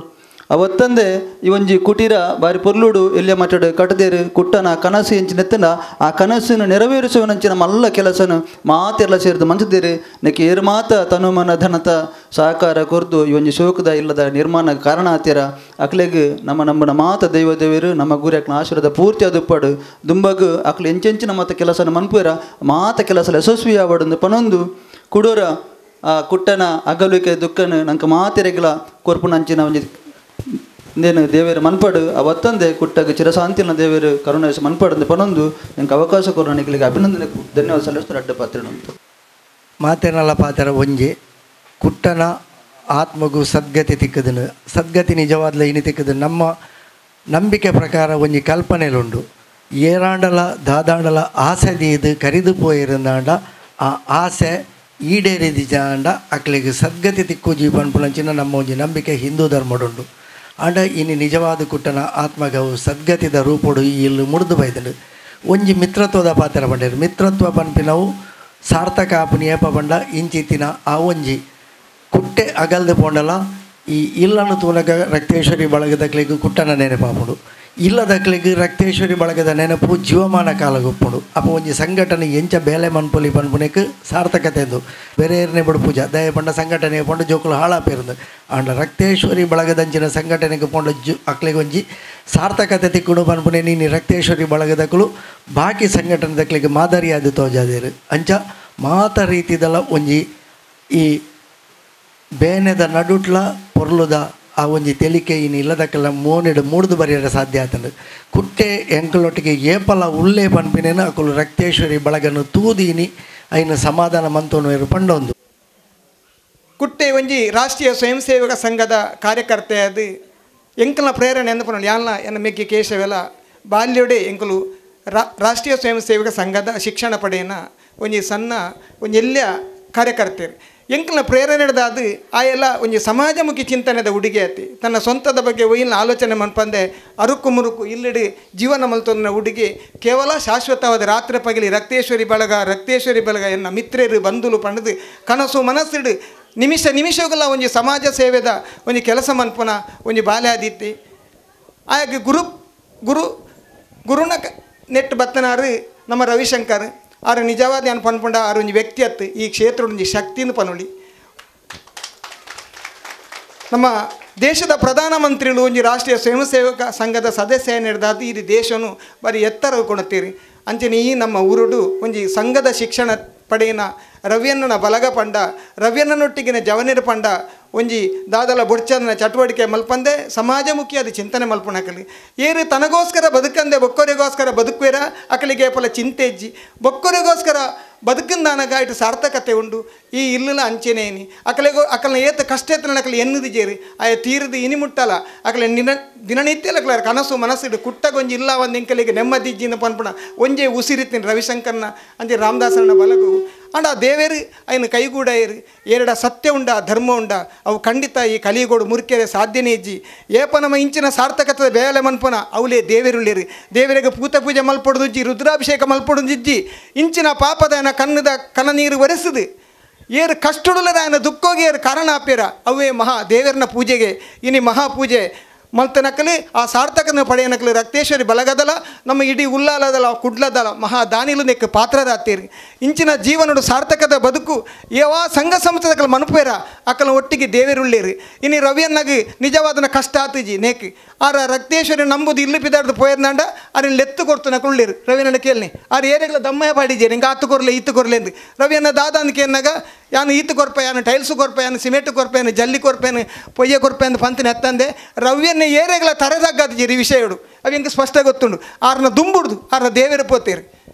ಅವತ್ತಂದೆ ಈ ಒಂಜಿ ಕುಟೀರ ಬಾರಿ ಪೊರ್ಲುಡು ಎಲ್ಲಿಯ ಮಟ್ಟಡು ಕಟ್ಟದೇರು ಕುಟ್ಟನ ಕನಸು ಎಂಚಿನೆತ್ತನ ಆ ಕನಸನ್ನು ನೆರವೇರಿಸುವನಂಚಿನ ಮಲ್ಲ ಕೆಲಸನು ಮಾತೆಲ್ಲ ಸೇರಿದು ಮಂಚದೇರು ನೆಕ್ಕೆ ಏರು ಮಾತ ತನುಮನ ಧನತ ಸಹಕಾರ ಕೊರ್ದು ಈ ಒಂಜಿ ಶೋಕದ ಇಲ್ಲದ ನಿರ್ಮಾಣ ಕಾರಣ ಆತ್ಯರ ಅಕ್ಲೆಗೆ ನಮ್ಮನ ಮಾತ ದೇವರು ನಮ್ಮ ಗುರಿ ಅಕ್ಲ ಆಶೀರ್ವಾದ ಪೂರ್ತಿ ಅದುಪ್ಪಡು ದುಂಬಗು ಅಕ್ಲು ಎಂಚೆಂಚಿನ ಮಾತ ಕೆಲಸನ ಮನ್ಪುರ ಮಾತ ಕೆಲಸ ಯಶಸ್ವಿ ಆವಡೊಂದು ಪನೊಂದು ಕುಡೋರ ಆ ಕುಟ್ಟನ ಅಗಲುವಿಕೆ ದುಃಖನು ನಂಗೆ ಮಾತೆರೆಗಳ ಕೊರ್ಪುನಂಚಿನ ಒಂಜಿ ಇಂದೇನು ದೇವರು ಮನ್ಪಡು ಅವತ್ತಂದೆ ಕುಟ್ಟಗೆ ಚಿರಶಾಂತಿನ ದೇವರು ಕರುಣೇಶ ಮನ್ಪಡು ಪನೊಂದು ನಂಗೆ ಅವಕಾಶ ಕೊರೋನಿಗಳಿಗೆ ಅಭಿನಂದನೆ ಧನ್ಯವಾದ ಸಲ್ಲಿಸ್ತಾರೆ. ಅಡ್ಡ ಪಾತ್ರ ಮಾತೇನಲ್ಲ ಪಾತ್ರ ಒಂಜಿ ಕುಟ್ಟನ ಆತ್ಮಗೂ ಸದ್ಗತಿ ತಿಕ್ಕದನು ಸದ್ಗತಿ ನಿಜವಾದ್ಲ ಇನಿ ತಿಕ್ಕದು ನಮ್ಮ ನಂಬಿಕೆ ಪ್ರಕಾರ ಒಂಜಿ ಕಲ್ಪನೆಲುಂಡು ಏರಾಂಡಲ ದಾದಾಂಡಲ ಆಸೆ ದೀದು ಕರಿದು ಪೋಯಿರಂದಾಂಡ ಆ ಆಸೆ ಈಡೇರಿದಾಂಡ ಅಕ್ಲಿಗೆ ಸದ್ಗತಿ ತಿಕ್ಕು ಜೀವನ್ಪುನಂಚಿನ ನಮ್ಮ ಒಂಜಿ ನಂಬಿಕೆ ಹಿಂದೂ ಧರ್ಮಡುಂಡು ಆಂಡ ಇನ್ನು ನಿಜವಾದ ಕುಟ್ಟನ ಆತ್ಮಗವು ಸದ್ಗತಿದ ರೂಪಡು ಇಲ್ಲಿ ಮುಡಿದು ಬೈದನು ಒಂಜಿ ಮಿತ್ರತ್ವದ ಪಾತ್ರ ಬಂಡರು ಮಿತ್ರತ್ವ ಪನ್ಪಿನವು ಸಾರ್ಥಕ ಆಪುನಿ ಏಪ ಬಂಡ ಇಂಚಿತ್ತಿನ ಆ ಒಂಜಿ ಕುಟ್ಟೆ ಅಗಲ್ದು ಪೋಂಡಲ ಈ ಇಲ್ಲನ್ನು ತೂನಗ ರಕ್ತೇಶ್ವರಿ ಬಳಗದಕ್ಲಿಗೂ ಕುಟ್ಟನ ನೆನಪಾಪುಡು ಇಲ್ಲದಕ್ಲಿಗೆ ರಕ್ತೇಶ್ವರಿ ಬಳಗದ ನೆನಪು ಜೀವಮಾನ ಕಾಲಗೊಪ್ಪುಡು ಅಪ್ಪ ಒಂಜಿ ಸಂಘಟನೆ ಎಂಚ ಬೇಲೆ ಮನ್ಪೊಲಿ ಪನ್ಪುನೆಕ್ ಸಾರ್ಥಕತೆ ಎಂದು ಬೇರೆ ಏರನೇ ಬಿಡು ಪೂಜಾ ದಯ ಪಂಡ ಸಂಘಟನೆ ಪಂಡು ಜೋಕುಲು ಹಾಳಾಪೇರುಂದು ಆಂಡ ರಕ್ತೇಶ್ವರಿ ಬಳಗದಂಚಿನ ಸಂಘಟನೆಗೆ ಪಂಡ ಅಕ್ಲಿಗೆ ಒಂಜಿ ಸಾರ್ಥಕತೆ ತಿಕ್ಕುಡು ಪನ್ಪುನೆ ನೀನು ರಕ್ತೇಶ್ವರಿ ಬಳಗದಕ್ಕಲು ಬಾಕಿ ಸಂಘಟನೆದಕ್ಲಿಗೆ ಮಾದರಿಯಾದ ತೋಜಾದೇರು ಅಂಚ ಮಾತ ರೀತಿದಲ್ಲ ಒಂಜಿ ಈ ಬೇನೆದ ನಡುಟ್ಲ ಪೊರ್ಲುದ ಆ ಒಂಜಿ ತೆಲಿಕೆ ಇನ್ನು ಇಲ್ಲದಕ್ಕೆಲ್ಲ ಮೋನಿಡು ಮೂಡ್ದು ಬರೆಯರ ಸಾಧ್ಯ ಆತಂದು ಕುಟ್ಟೆ ಎಂಕಲೊಟ್ಟಿಗೆ ಏಪಲ ಉಳ್ಳೇ ಪನ್ಪಿನೇನು ಅಕುಲು ರಕ್ತೇಶ್ವರಿ ಬಳಗನ್ನು ತೂದೀನಿ ಐನ ಸಮಾಧಾನ ಮಂತೋನು ಪಂಡೊಂದು ಕುಟ್ಟೆ ಒಂಜಿ ರಾಷ್ಟ್ರೀಯ ಸ್ವಯಂ ಸೇವಕ ಸಂಘದ ಕಾರ್ಯಕರ್ತೆ ಅದು ಎಂಕಲ್ನ ಪ್ರೇರಣೆ ಎಂದು ಯಾನ್ಲ ಎನ್ನ ಮೆಗ್ಗಿ ಕೇಶವೆಲ ಬಾಲ್ಯೊಡೆ ಎಂಕಲು ರಾಷ್ಟ್ರೀಯ ಸ್ವಯಂ ಸೇವಕ ಸಂಘದ ಶಿಕ್ಷಣ ಪಡೆಯನ ಒಂಜಿ ಸಣ್ಣ ಒಂಜಿ ಎಲ್ಲಿಯ ಕಾರ್ಯಕರ್ತೆರು ಎಂಕಲ್ನ ಪ್ರೇರಣೆ ಹಿಡ್ದಾದು ಆ ಎಲ್ಲ ಒಂಜಿ ಸಮಾಜಮುಖಿ ಚಿಂತನೆದ ಹುಡುಗಿ ಆತಿ ತನ್ನ ಸ್ವಂತದ ಬಗ್ಗೆ ಒಯ್ಯಿನ ಆಲೋಚನೆ ಮನ್ಪಂದೆ ಅರುಕು ಮುರುಕು ಇಲ್ಲಿಡಿ ಜೀವನ ಮಲ್ತೊಂದಿನ ಹುಡುಗಿ ಕೇವಲ ಶಾಶ್ವತವಾದ ರಾತ್ರಿ ಪಗಲಿ ರಕ್ತೇಶ್ವರಿ ಬಳಗ ಎನ್ನ ಮಿತ್ರರು ಬಂಧುಲು ಪಂಡದು ಕನಸು ಮನಸ್ಸಿಡು ನಿಮಿಷಗಳ ಒಂಜಿ ಸಮಾಜ ಸೇವೆದ ಒಂಜಿ ಕೆಲಸ ಮನ್ಪುನ ಒಂಜಿ ಬಾಲ್ಯಾದಿತ್ತಿ ಆಗ ಗುರುನ ನೆಟ್ಟು ಬತ್ತನಾರು ನಮ್ಮ ರವಿಶಂಕರ್ ಆರು ನಿಜವಾದ ಏನು ಪನ್ಪುಂಡ ಆರು ಒಂಜಿ ವ್ಯಕ್ತಿಯತ್ತು ಈ ಕ್ಷೇತ್ರ ಒಂಜಿ ಶಕ್ತಿನ ಪನುಳಿ ನಮ್ಮ ದೇಶದ ಪ್ರಧಾನಮಂತ್ರಿಗಳು ಒಂಜಿ ರಾಷ್ಟ್ರೀಯ ಸ್ವಯಂ ಸೇವಕ ಸಂಘದ ಸದಸ್ಯ ಹಿಡ್ದಾದು ಈ ದೇಶನು ಬರೀ ಎತ್ತರ ಕೊಡುತ್ತೀರಿ ಅಂಚನೆ ಈ ನಮ್ಮ ಊರುಡು ಒಂಜಿ ಸಂಘದ ಶಿಕ್ಷಣ ಪಡೆಯಿನ ರವಿಯಣ್ಣನ ಬಲಗ ಪಂಡ ರವಿಯಣ್ಣನೊಟ್ಟಿಗಿನ ಜವನಿರ ಪಂಡ ಒಂಜಿ ದಾದಲ ಬೊಡ್ಚನ ಚಟುವಟಿಕೆ ಮಲ್ಪಂದೆ ಸಮಾಜಮುಖಿ ಅದು ಚಿಂತನೆ ಮಲ್ಪುಣಕಲಿ ಏರು ತನಗೋಸ್ಕರ ಬದುಕಂದೆ ಬೊಕ್ಕೊರೆಗೋಸ್ಕರ ಬದುಕುವೆರ ಅಕಲಿಗೆ ಪಲ ಚಿಂತೆ ಇಜ್ಜಿ ಬೊಕ್ಕೊರೆಗೋಸ್ಕರ ಬದುಕಿಂದಾನಗ ಇಟ್ಟು ಸಾರ್ಥಕತೆ ಉಂಡು ಈ ಇಲ್ಲಲ ಅಂಚೆನೇನಿ ಅಕಲ್ನ ಏತ ಕಷ್ಟ ಅಕಲಿ ಎನ್ನದು ಜೇರಿ ಆಯ ತೀರದು ಇನಿ ಮುಟ್ಟಲ ಅಕಲೆ ದಿನನಿತ್ಯ ಅಕಲ ಕನಸು ಮನಸ್ಸಿಡು ಕುಟ್ಟಗೊಂಜಿ ಇಲ್ಲ ಒಂದು ಎಂಕಲಿಗೆ ನೆಮ್ಮದಿ ಇಜ್ಜಿನ ಪನ್ಪುಣ ಒಂಜೇ ಉಸಿರಿತ್ತಿನ ರವಿಶಂಕರ್ನ ಅಂಜೆ ರಾಮದಾಸನ ಬಲಗು ಅಂಡ ದೇವೇರು ಅಯ್ಯನ ಕೈಗೂಡ ಇರು ಎರಡ ಸತ್ಯ ಉಂಡ ಧರ್ಮ ಉಂಡ ಅವು ಖಂಡಿತ ಈ ಕಲಿಗೋಡು ಮುರಿಕೆರೆ ಸಾಧ್ಯನೇ ಇಜ್ಜಿ ಏಪ ನಮ್ಮ ಇಂಚಿನ ಸಾರ್ಥಕತೆ ಬೇಲೆ ಮನ್ಪನ ಅವಲೇ ದೇವೇರುಳ್ಳಿರಿ ದೇವರಿಗೆ ಪೂತ ಪೂಜೆ ಮಲ್ಪೊಡುದಿಜ್ಜಿ ರುದ್ರಾಭಿಷೇಕ ಮಲ್ಪೊಡುದಿಜ್ಜಿ ಇಂಚಿನ ಪಾಪದ ಕನ್ನದ ಕನ ನೀರು ಒರೆಸುದು ಏರು ಕಷ್ಟುಡುಲದ ದುಃಖೋಗಿ ಏರು ಕಾರಣ ಆಪ್ಯರ ಅವೇ ಮಹಾ ದೇವರನ ಪೂಜೆಗೆ ಇನಿ ಮಹಾಪೂಜೆ ಮಲ್ತನಕಲಿ ಆ ಸಾರ್ಥಕನ ಪಡೆಯನಕಲಿ ರಕ್ತೇಶ್ವರಿ ಬಳಗದಲ ನಮ್ಮ ಇಡೀ ಉಲ್ಲಾಲದಲ ಕುಡ್ಲದಲ ಮಹಾ ದಾನಿಲು ನೆಕ್ ಪಾತ್ರರಾಗ್ತೀರಿ ಇಂಚಿನ ಜೀವನಡು ಸಾರ್ಥಕದ ಬದುಕು ಯಾವ ಸಂಘ ಸಂಸ್ಥೆಗಳ ಮನುಪೇರ ಅಕ್ಕಲ ಒಟ್ಟಿಗೆ ದೇವೇರುಳ್ಳೇರಿ ಇನ್ನು ರವಿಯನ್ನಾಗಿ ನಿಜವಾದನ ಕಷ್ಟ ಆತಜಿ ನೇಕ್ ಆರ ರಕ್ತೇಶ್ವರಿ ನಂಬುದು ಇಲ್ಲಿ ಬಿದ್ದಾಡ್ದು ಪೋಯರ್ನಾಂಡ ಅರಿನ ಲೆತ್ತು ಕೊಡ್ತಾನೆ ಕುಳ್ಳೇರು ರವಿಯನ್ನ ಕೇಳಿ ಆರು ಏರಿಗಳ ದಮ್ಮಯ ಪಾಡಿಜೆ ನಿಂಗೆ ಆತು ಕೊರ್ಲೆ ಈತು ಕೊರ್ಲೆ ಎಂದು ರವಿಯನ್ನ ದಾದಾಂದು ಕೇಳಿನಾಗ ಯಾನು ಈತು ಕೊರ್ಪ ಯಾನು ಟೈಲ್ಸು ಕೊರ್ಪ ಯಾನು ಸಿಮೆಂಟ್ ಕೊರ್ಪ ಯಾನು ಜಲ್ಲಿ ಕೊರ್ಪ ಯಾನು ಪೊಯ್ಯ ಕೊರ್ಪ ಎಂದು ಪಂತನ ಎತ್ತಂದೆ ರವಿಯನ್ನ ಏರೆಗಳ ತರದಾಗಜ್ಜಿರಿ ವಿಷಯಡು ಅವು ಹೆಂಗೆ ಸ್ಪಷ್ಟ ಗೊತ್ತುಂಡು ಆರನ್ನ ದುಂಬುಡ್ದು ಆರನ್ನ ದೇವೇರು ಪೋತೀರಿ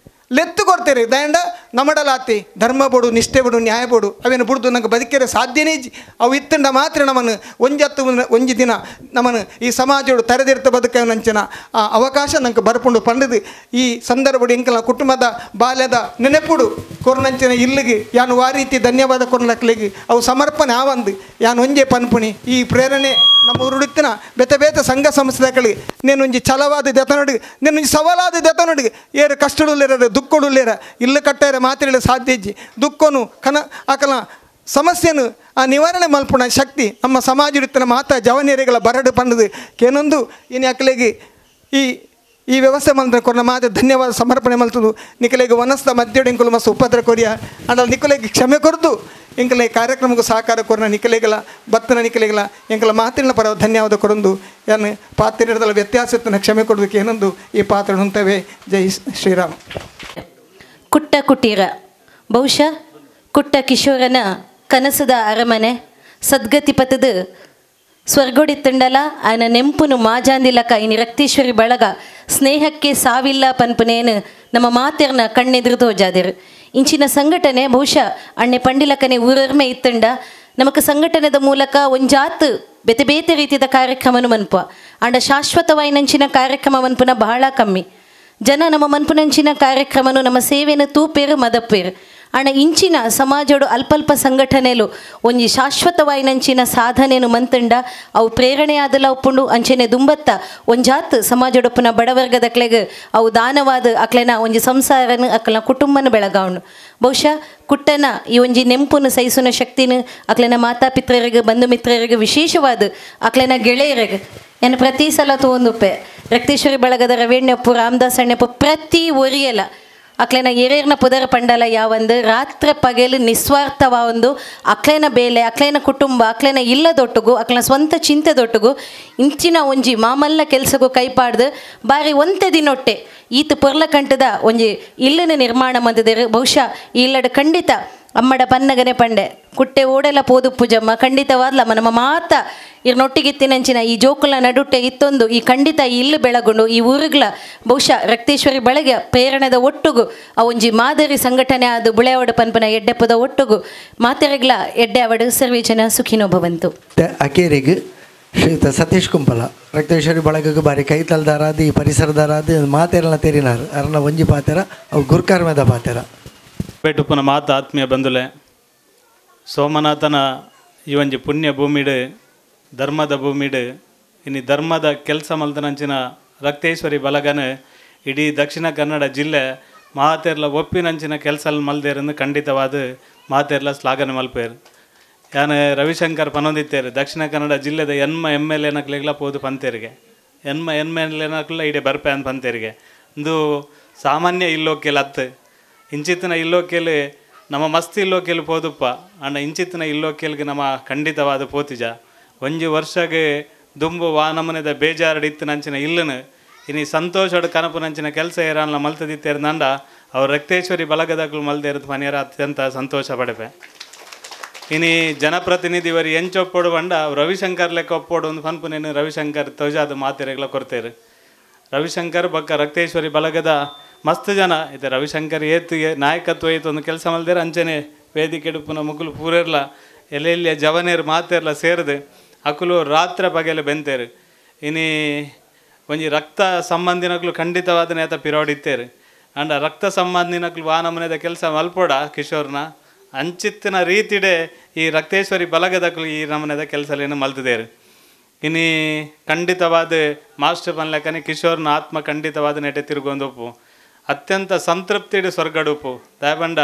ಲೆತ್ತು ಕೊಡ್ತೀರಿ ದಂಡ ನಮಡಲಾತಿ ಧರ್ಮ ಬೋಡು ನಿಷ್ಠೆ ಬೋಡು ನ್ಯಾಯ ಬೋಡು ಅವೇನು ಬಿಡ್ದು ನಂಗೆ ಬದುಕಿರ ಸಾಧ್ಯನೇ ಇಜ್ಜಿ ಅವು ಇತ್ತಂಡ ಮಾತ್ರ ನಮ್ಮನ್ನು ಒಂಜಿ ದಿನ ನಮ್ಮನ್ನು ಈ ಸಮಾಜೋಡು ತರೆದಿರ್ತ ಬದುಕ ನಂಚಿನ ಆ ಅವಕಾಶ ನಂಗೆ ಬರ್ಪುಂಡು ಪಂಡದು ಈ ಸಂದರ್ಭಡು ಇಂಕಲ ಕುಟುಂಬದ ಬಾಲ್ಯದ ನೆನೆಪುಡು ಕೊರ್ನಂಚಿನ ಇಲ್ಲಿಗೆ ಯಾನು ಆ ರೀತಿ ಧನ್ಯವಾದ ಕೊರ್ಲಕ್ಲಿಗೆ ಅವು ಸಮರ್ಪಣೆ ಆವಂದು ಯಾನು ಒಂಜೆ ಪನ್ಪುಣಿ ಈ ಪ್ರೇರಣೆ ನಮ್ಮ ಉರುಡಿತ್ತಿನ ಬೇತ ಸಂಘ ಸಂಸ್ಥೆಗಳಿಗೆ ನೇನೊಂಜಿ ಛಲವಾದ ದೆತನೊಡಿಗೆ ನೇನೊಂಜಿ ಸವಾಲಾದ ದೆತನೊಡಿಗೆ ಏರು ಕಷ್ಟಡುಲ್ಲೇರ ದುಃಖಡುಲ್ಲೇರ ಇಲ್ಲಿ ಕಟ್ಟೇರ ಮಾತಿರಲು ಸಾಧ್ಯ ಇಜ್ಜಿ ದುಃಖನು ಆಕಲ ಸಮಸ್ಯೆನು ಆ ನಿವಾರಣೆ ಮಲ್ಪುಣ ಶಕ್ತಿ ನಮ್ಮ ಸಮಾಜಡಿತ್ತಿನ ಮಾತಾ ಜವನಿಯರಿಗಳ ಬರಡು ಪಂಡದು ಕೇನೊಂದು ಇನ್ನು ಅಕಲಿಗೆ ಈ ವ್ಯವಸ್ಥೆ ಮಂತ್ರ ಕೊರನ ಮಾತ ಧನ್ಯವಾದ ಸಮರ್ಪಣೆ ಮಲ್ತದು ನಿಕಲೆಗೆ ವನಸ್ಥ ಮಧ್ಯಡು ಇಂಕುಲು ಮಸ್ತ್ ಉಪದ್ರ ಕೊರಿಯ ಅಂಡ ನಿಕಲೆಗೆ ಕ್ಷಮೆ ಕೊರದು ಎಂಕಲೆ ಕಾರ್ಯಕ್ರಮಕ್ಕೂ ಸಹಕಾರ ಕೊರನ ನಿಕಲೆಗಳ ಬತ್ತನ ನಿಕಲೆಗಳ ಎಂಕಲ ಮಾತಿನ ಪರ ಧನ್ಯವಾದ ಕೊರೊಂದು ಏನು ಪಾತ್ರದ ವ್ಯತ್ಯಾಸತನ ಕ್ಷಮೆ ಕೊಡೋದಕ್ಕೆ ಏನೊಂದು ಈ ಪಾತ್ರ ಹೊಂತವೆ ಜೈ ಶ್ರೀರಾಮ್. ಕುಟ್ಟ ಕುಟೀರ ಬಹುಶಃ ಕುಟ್ಟ ಕಿಶೋರನ ಕನಸದ ಅರಮನೆ ಸದ್ಗತಿ ಪಥದ ಸ್ವರ್ಗೊಡಿತ್ತಂಡಲ ಆಯನ ನೆಂಪುನು ಮಾಜಾಂದಿಲಕ ಇನಿ ರಕ್ತೇಶ್ವರಿ ಬಳಗ ಸ್ನೇಹಕ್ಕೆ ಸಾವಿಲ್ಲ ಪನ್ಪುನೇನು ನಮ್ಮ ಮಾತೆರ್ನ ಕಣ್ಣೆದುರು ತೋಜಾದಿರು ಇಂಚಿನ ಸಂಘಟನೆ ಬಹುಶಃ ಅಣ್ಣೆ ಪಂಡಿಲಕನೆ ಊರರ್ಮೆ ಇತ್ತಂಡ ನಮಕ್ ಸಂಘಟನೆದ ಮೂಲಕ ಒಂಜಾತ್ ಬೇತೆ ಬೇತೆ ರೀತಿಯ ಕಾರ್ಯಕ್ರಮನು ಮನ್ಪ ಅಂಡ ಶಾಶ್ವತವಾಯಿನಂಚಿನ ಕಾರ್ಯಕ್ರಮ ಮನ್ಪುನ ಬಹಳ ಕಮ್ಮಿ ಜನ ನಮ್ಮ ಮನ್ಪುನಂಚಿನ ಕಾರ್ಯಕ್ರಮನು ನಮ್ಮ ಸೇವೆನ ತೂಪೇರು ಮದಪ್ಪೇರು ಅಣ್ಣ ಇಂಚಿನ ಸಮಾಜಡು ಅಲ್ಪಲ್ಪ ಸಂಘಟನೆಲು ಒಂಜಿ ಶಾಶ್ವತವಾಯಿನಂಚಿನ ಸಾಧನೆನು ಮಂತಂಡ ಅವು ಪ್ರೇರಣೆ ಆದಲ ಉಪ್ಪುಂಡು ಅಂಚೆನೆ ದುಂಬತ್ತ ಒಂಜಾತ್ ಸಮಾಜಡೊಪ್ಪುನ ಬಡವರ್ಗದ ಅಕ್ಲೆಗೆ ಅವು ದಾನವಾದ ಅಕ್ಲೆನ ಒಂಜಿ ಸಂಸಾರನು ಅಕ್ಲೆನ ಕುಟುಂಬನ ಬೆಳಗಾವನು ಬಹುಶಃ ಕುಟ್ಟನ ಈ ಒಂಜಿ ನೆಂಪುನು ಸಹಿಸುನ ಶಕ್ತಿನ ಅಕ್ಲೆನ ಮಾತಾಪಿತ್ರರಿಗೆ ಬಂಧು ಮಿತ್ರರಿಗೆ ವಿಶೇಷವಾದ ಅಕ್ಲೆನ ಗೆಳೆಯರಿಗೆ ಏನು ಪ್ರತಿ ಸಲ ತೊಗೊಂದುಪ್ಪೆ ರಕ್ತೇಶ್ವರಿ ಬಳಗದ ರವೇಣ್ಯಪ್ಪು ರಾಮದಾಸ್ ಅಣ್ಣಪ್ಪು ಪ್ರತಿ ಒರಿಯಲ್ಲ ಅಕ್ಲೆನ ಎರೇರ್ನ ಪುದರ ಪಂಡಲ ಯಾವಂದು ರಾತ್ರಿ ಪಗಲು ನಿಸ್ವಾರ್ಥವ ಒಂದು ಅಕ್ಲೆನ ಬೇಲೆ ಅಕ್ಲೆನ ಕುಟುಂಬ ಅಕ್ಲೆನ ಇಲ್ಲದೊಟ್ಟಿಗೂ ಅಕ್ಲೆನ ಸ್ವಂತ ಚಿಂತೆದೊಟ್ಟಿಗೂ ಇಂಚಿನ ಒಂಜಿ ಮಾಮಲ್ಲ ಕೆಲಸಗೂ ಕೈಪಾಡ್ದು ಬಾರಿ ಒಂತೆ ದಿನೊಟ್ಟೆ ಈತ ಪೊರ್ಲಕಂಟದ ಒಂಜಿ ಇಲ್ಲನ ನಿರ್ಮಾಣ ಮಂದಿದರು ಬಹುಶಃ ಈ ಇಲ್ಲಡ ಖಂಡಿತ ಅಮ್ಮಡ ಪನ್ನಗನೆ ಪಂಡೆ ಕುಟ್ಟೆ ಓಡೆಲ್ಲ ಪೋದು ಪೂಜಮ್ಮ ಖಂಡಿತವಾದ್ಲ ನಮ್ಮ ಮಾತ ಇರ್ನೊಟ್ಟಿಗಿತ್ತಿನಂಚಿನ ಈ ಜೋಕುಲ ನಡುಟ್ಟೆ ಇತ್ತೊಂದು ಈ ಖಂಡಿತ ಈ ಇಲ್ಲು ಬೆಳಗೊಂಡು ಈ ಊರುಗಳ ಬಹುಶಃ ರಕ್ತೇಶ್ವರಿ ಬಳಗ ಪ್ರೇರಣೆದ ಒಟ್ಟುಗು ಆ ಒಂಜಿ ಮಾದರಿ ಸಂಘಟನೆ ಅದು ಬುಳೆಯವಡ ಪನ್ಪನ ಎಡ್ಡೆಪ್ಪದ ಒಟ್ಟುಗು ಮಾತೆರೆಗ್ಲ ಎಡ್ಡೆ ಅವಡು ಸರ್ವೇ ಜನ ಸುಖಿನೋ ಭವಂತು. ಅಕೇರಿಗೆ ಶ್ರೀಯುತ ಸತೀಶ್ ಕುಂಪಲ ರಕ್ತೇಶ್ವರಿ ಬಳಗಕ್ಕೆ ಬಾರಿ ಕೈತಲ್ದಾರಾದ ಈ ಪರಿಸರದಾರಾದ ಮಾತೆರನ ತೆರಿನಾರು ಅರನ ಒಂಜಿ ಪಾತೆರ ಅವು ಗುರ್ಕರ್ಮದ ಪಾತೆರ ಪೇಟುಪ್ಪನ ಮಾತ ಆತ್ಮೀಯ ಬಂಧುಲೆ ಸೋಮನಾಥನ ಈ ಒಂಜಿ ಪುಣ್ಯ ಭೂಮಿಡು ಧರ್ಮದ ಭೂಮಿಡು ಇನ್ನು ಧರ್ಮದ ಕೆಲಸ ಮಲ್ತನಂಚಿನ ರಕ್ತೇಶ್ವರಿ ಬಳಗನ ಇಡೀ ದಕ್ಷಿಣ ಕನ್ನಡ ಜಿಲ್ಲೆ ಮಾತೆರ್ಲ ಒಪ್ಪಿನಂಚಿನ ಕೆಲಸ ಮಲ್ದೇರಂದು ಖಂಡಿತವಾದ ಮಾತೆರ್ಲ ಶ್ಲಾಘನೆ ಮಲ್ಪೇರು ಯಾನು ರವಿಶಂಕರ್ ಪನೊಂದಿತ್ತೇರು ದಕ್ಷಿಣ ಕನ್ನಡ ಜಿಲ್ಲೆದ ಎಮ್ ಎಲ್ ಎನಕ್ಲೆಗ್ಲ ಪೋದು ಪಂತೇರಿಗೆ ಎಮ್ ಎಲ್ ಎನಕ್ಲ ಇಡೀ ಬರ್ಪೆ ಅಂತ ಪಂತೇರಿಗೆ ಒಂದು ಸಾಮಾನ್ಯ ಇಲ್ಲೋಕೆಲ್ ಹತ್ತು ಇಂಚಿತ್ತಿನ ಇಲ್ಲೋಕೆಲ್ ನಮ್ಮ ಮಸ್ತ್ ಇಲ್ಲೋಕೆಲ್ ಪೋದುಪ್ಪ ಅಣ್ಣ ಇಂಚಿತ್ತಿನ ಇಲ್ಲೋಕೆಲ್ಗೆ ನಮ್ಮ ಖಂಡಿತವಾದ ಪೋತಿಜ ಒಂಜಿ ವರ್ಷಗೆ ದುಂಬು ವಾನಮನೆದ ಬೇಜಾರಡಿತ್ತು ನಂಚಿನ ಇಲ್ಲನು ಇನ್ನು ಸಂತೋಷಡು ಕನಪು ನಂಚಿನ ಕೆಲಸ ಏರಲ್ಲ ಮಲ್ತದಿತ್ತೇರು ನಂಡ ಅವ್ರು ರಕ್ತೇಶ್ವರಿ ಬಳಗದಾಗಲು ಮಲ್ದೇರದು ಮನೆಯರ ಅತ್ಯಂತ ಸಂತೋಷ ಪಡೆಪೆ ಇನ್ನು ಜನಪ್ರತಿನಿಧಿವರು ಎಂಚೊಪ್ಪೋಡು ಬಂಡ ರವಿಶಂಕರ್ ಲೆಕ್ಕ ಒಪ್ಪೋಡು ಒಂದು ಪನ್ಪುನೇನು ರವಿಶಂಕರ್ ತೋಜಾದ ಮಾತೆರೆಗ್ಲ ಕೊಡ್ತೇರು ರವಿಶಂಕರ್ ಬಕ್ಕ ರಕ್ತೇಶ್ವರಿ ಬಳಗದ ಮಸ್ತ್ ಜನ ಇದೆ ರವಿಶಂಕರ್ ಏತು ನಾಯಕತ್ವ ಏತು ಒಂದು ಕೆಲಸ ಮಲ್ದೇರ ಅಂಚನೆ ವೇದಿಕೆ ಇಡುಪುನ ಮುಗುಲು ಪೂರೆರ್ಲ ಎಲ್ಲೆಲ್ಲಿಯ ಜವನೇರು ಮಾತೆರ್ಲ ಸೇರಿದೆ ಅಕುಲು ರಾತ್ರಿ ಬಗೆಲ್ಲ ಬೆಂತೇರು ಇನ್ನು ಒಂಜಿ ರಕ್ತ ಸಂಬಂಧಿನಗಳು ಖಂಡಿತವಾದ ನೇತ ಪಿರೋಡಿತ್ತೇರು ಅಂಡ ರಕ್ತ ಸಂಬಂಧಿನಕ್ಲು ವಾನಮನೆದ ಕೆಲಸ ಮಲ್ಪೋಡ ಕಿಶೋರ್ನ ಅಂಚಿತ್ತಿನ ರೀತಿಡೆ ಈ ರಕ್ತೇಶ್ವರಿ ಬಳಗದಕ್ಲು ಈ ನಮನೆದ ಕೆಲಸಲೇನು ಮಲ್ತಿದ್ದೇರು. ಇನ್ನು ಖಂಡಿತವಾದ ಮಾಸ್ಟರ್ ಪನ್ಲೆಕ್ಕನೆ ಕಿಶೋರ್ನ ಆತ್ಮ ಖಂಡಿತವಾದ ನೆಟೆ ತಿರುಗೊಂದೊಪ್ಪು ಅತ್ಯಂತ ಸಂತೃಪ್ತಿಡು ಸ್ವರ್ಗಡುಪು ದಯಬಂಡ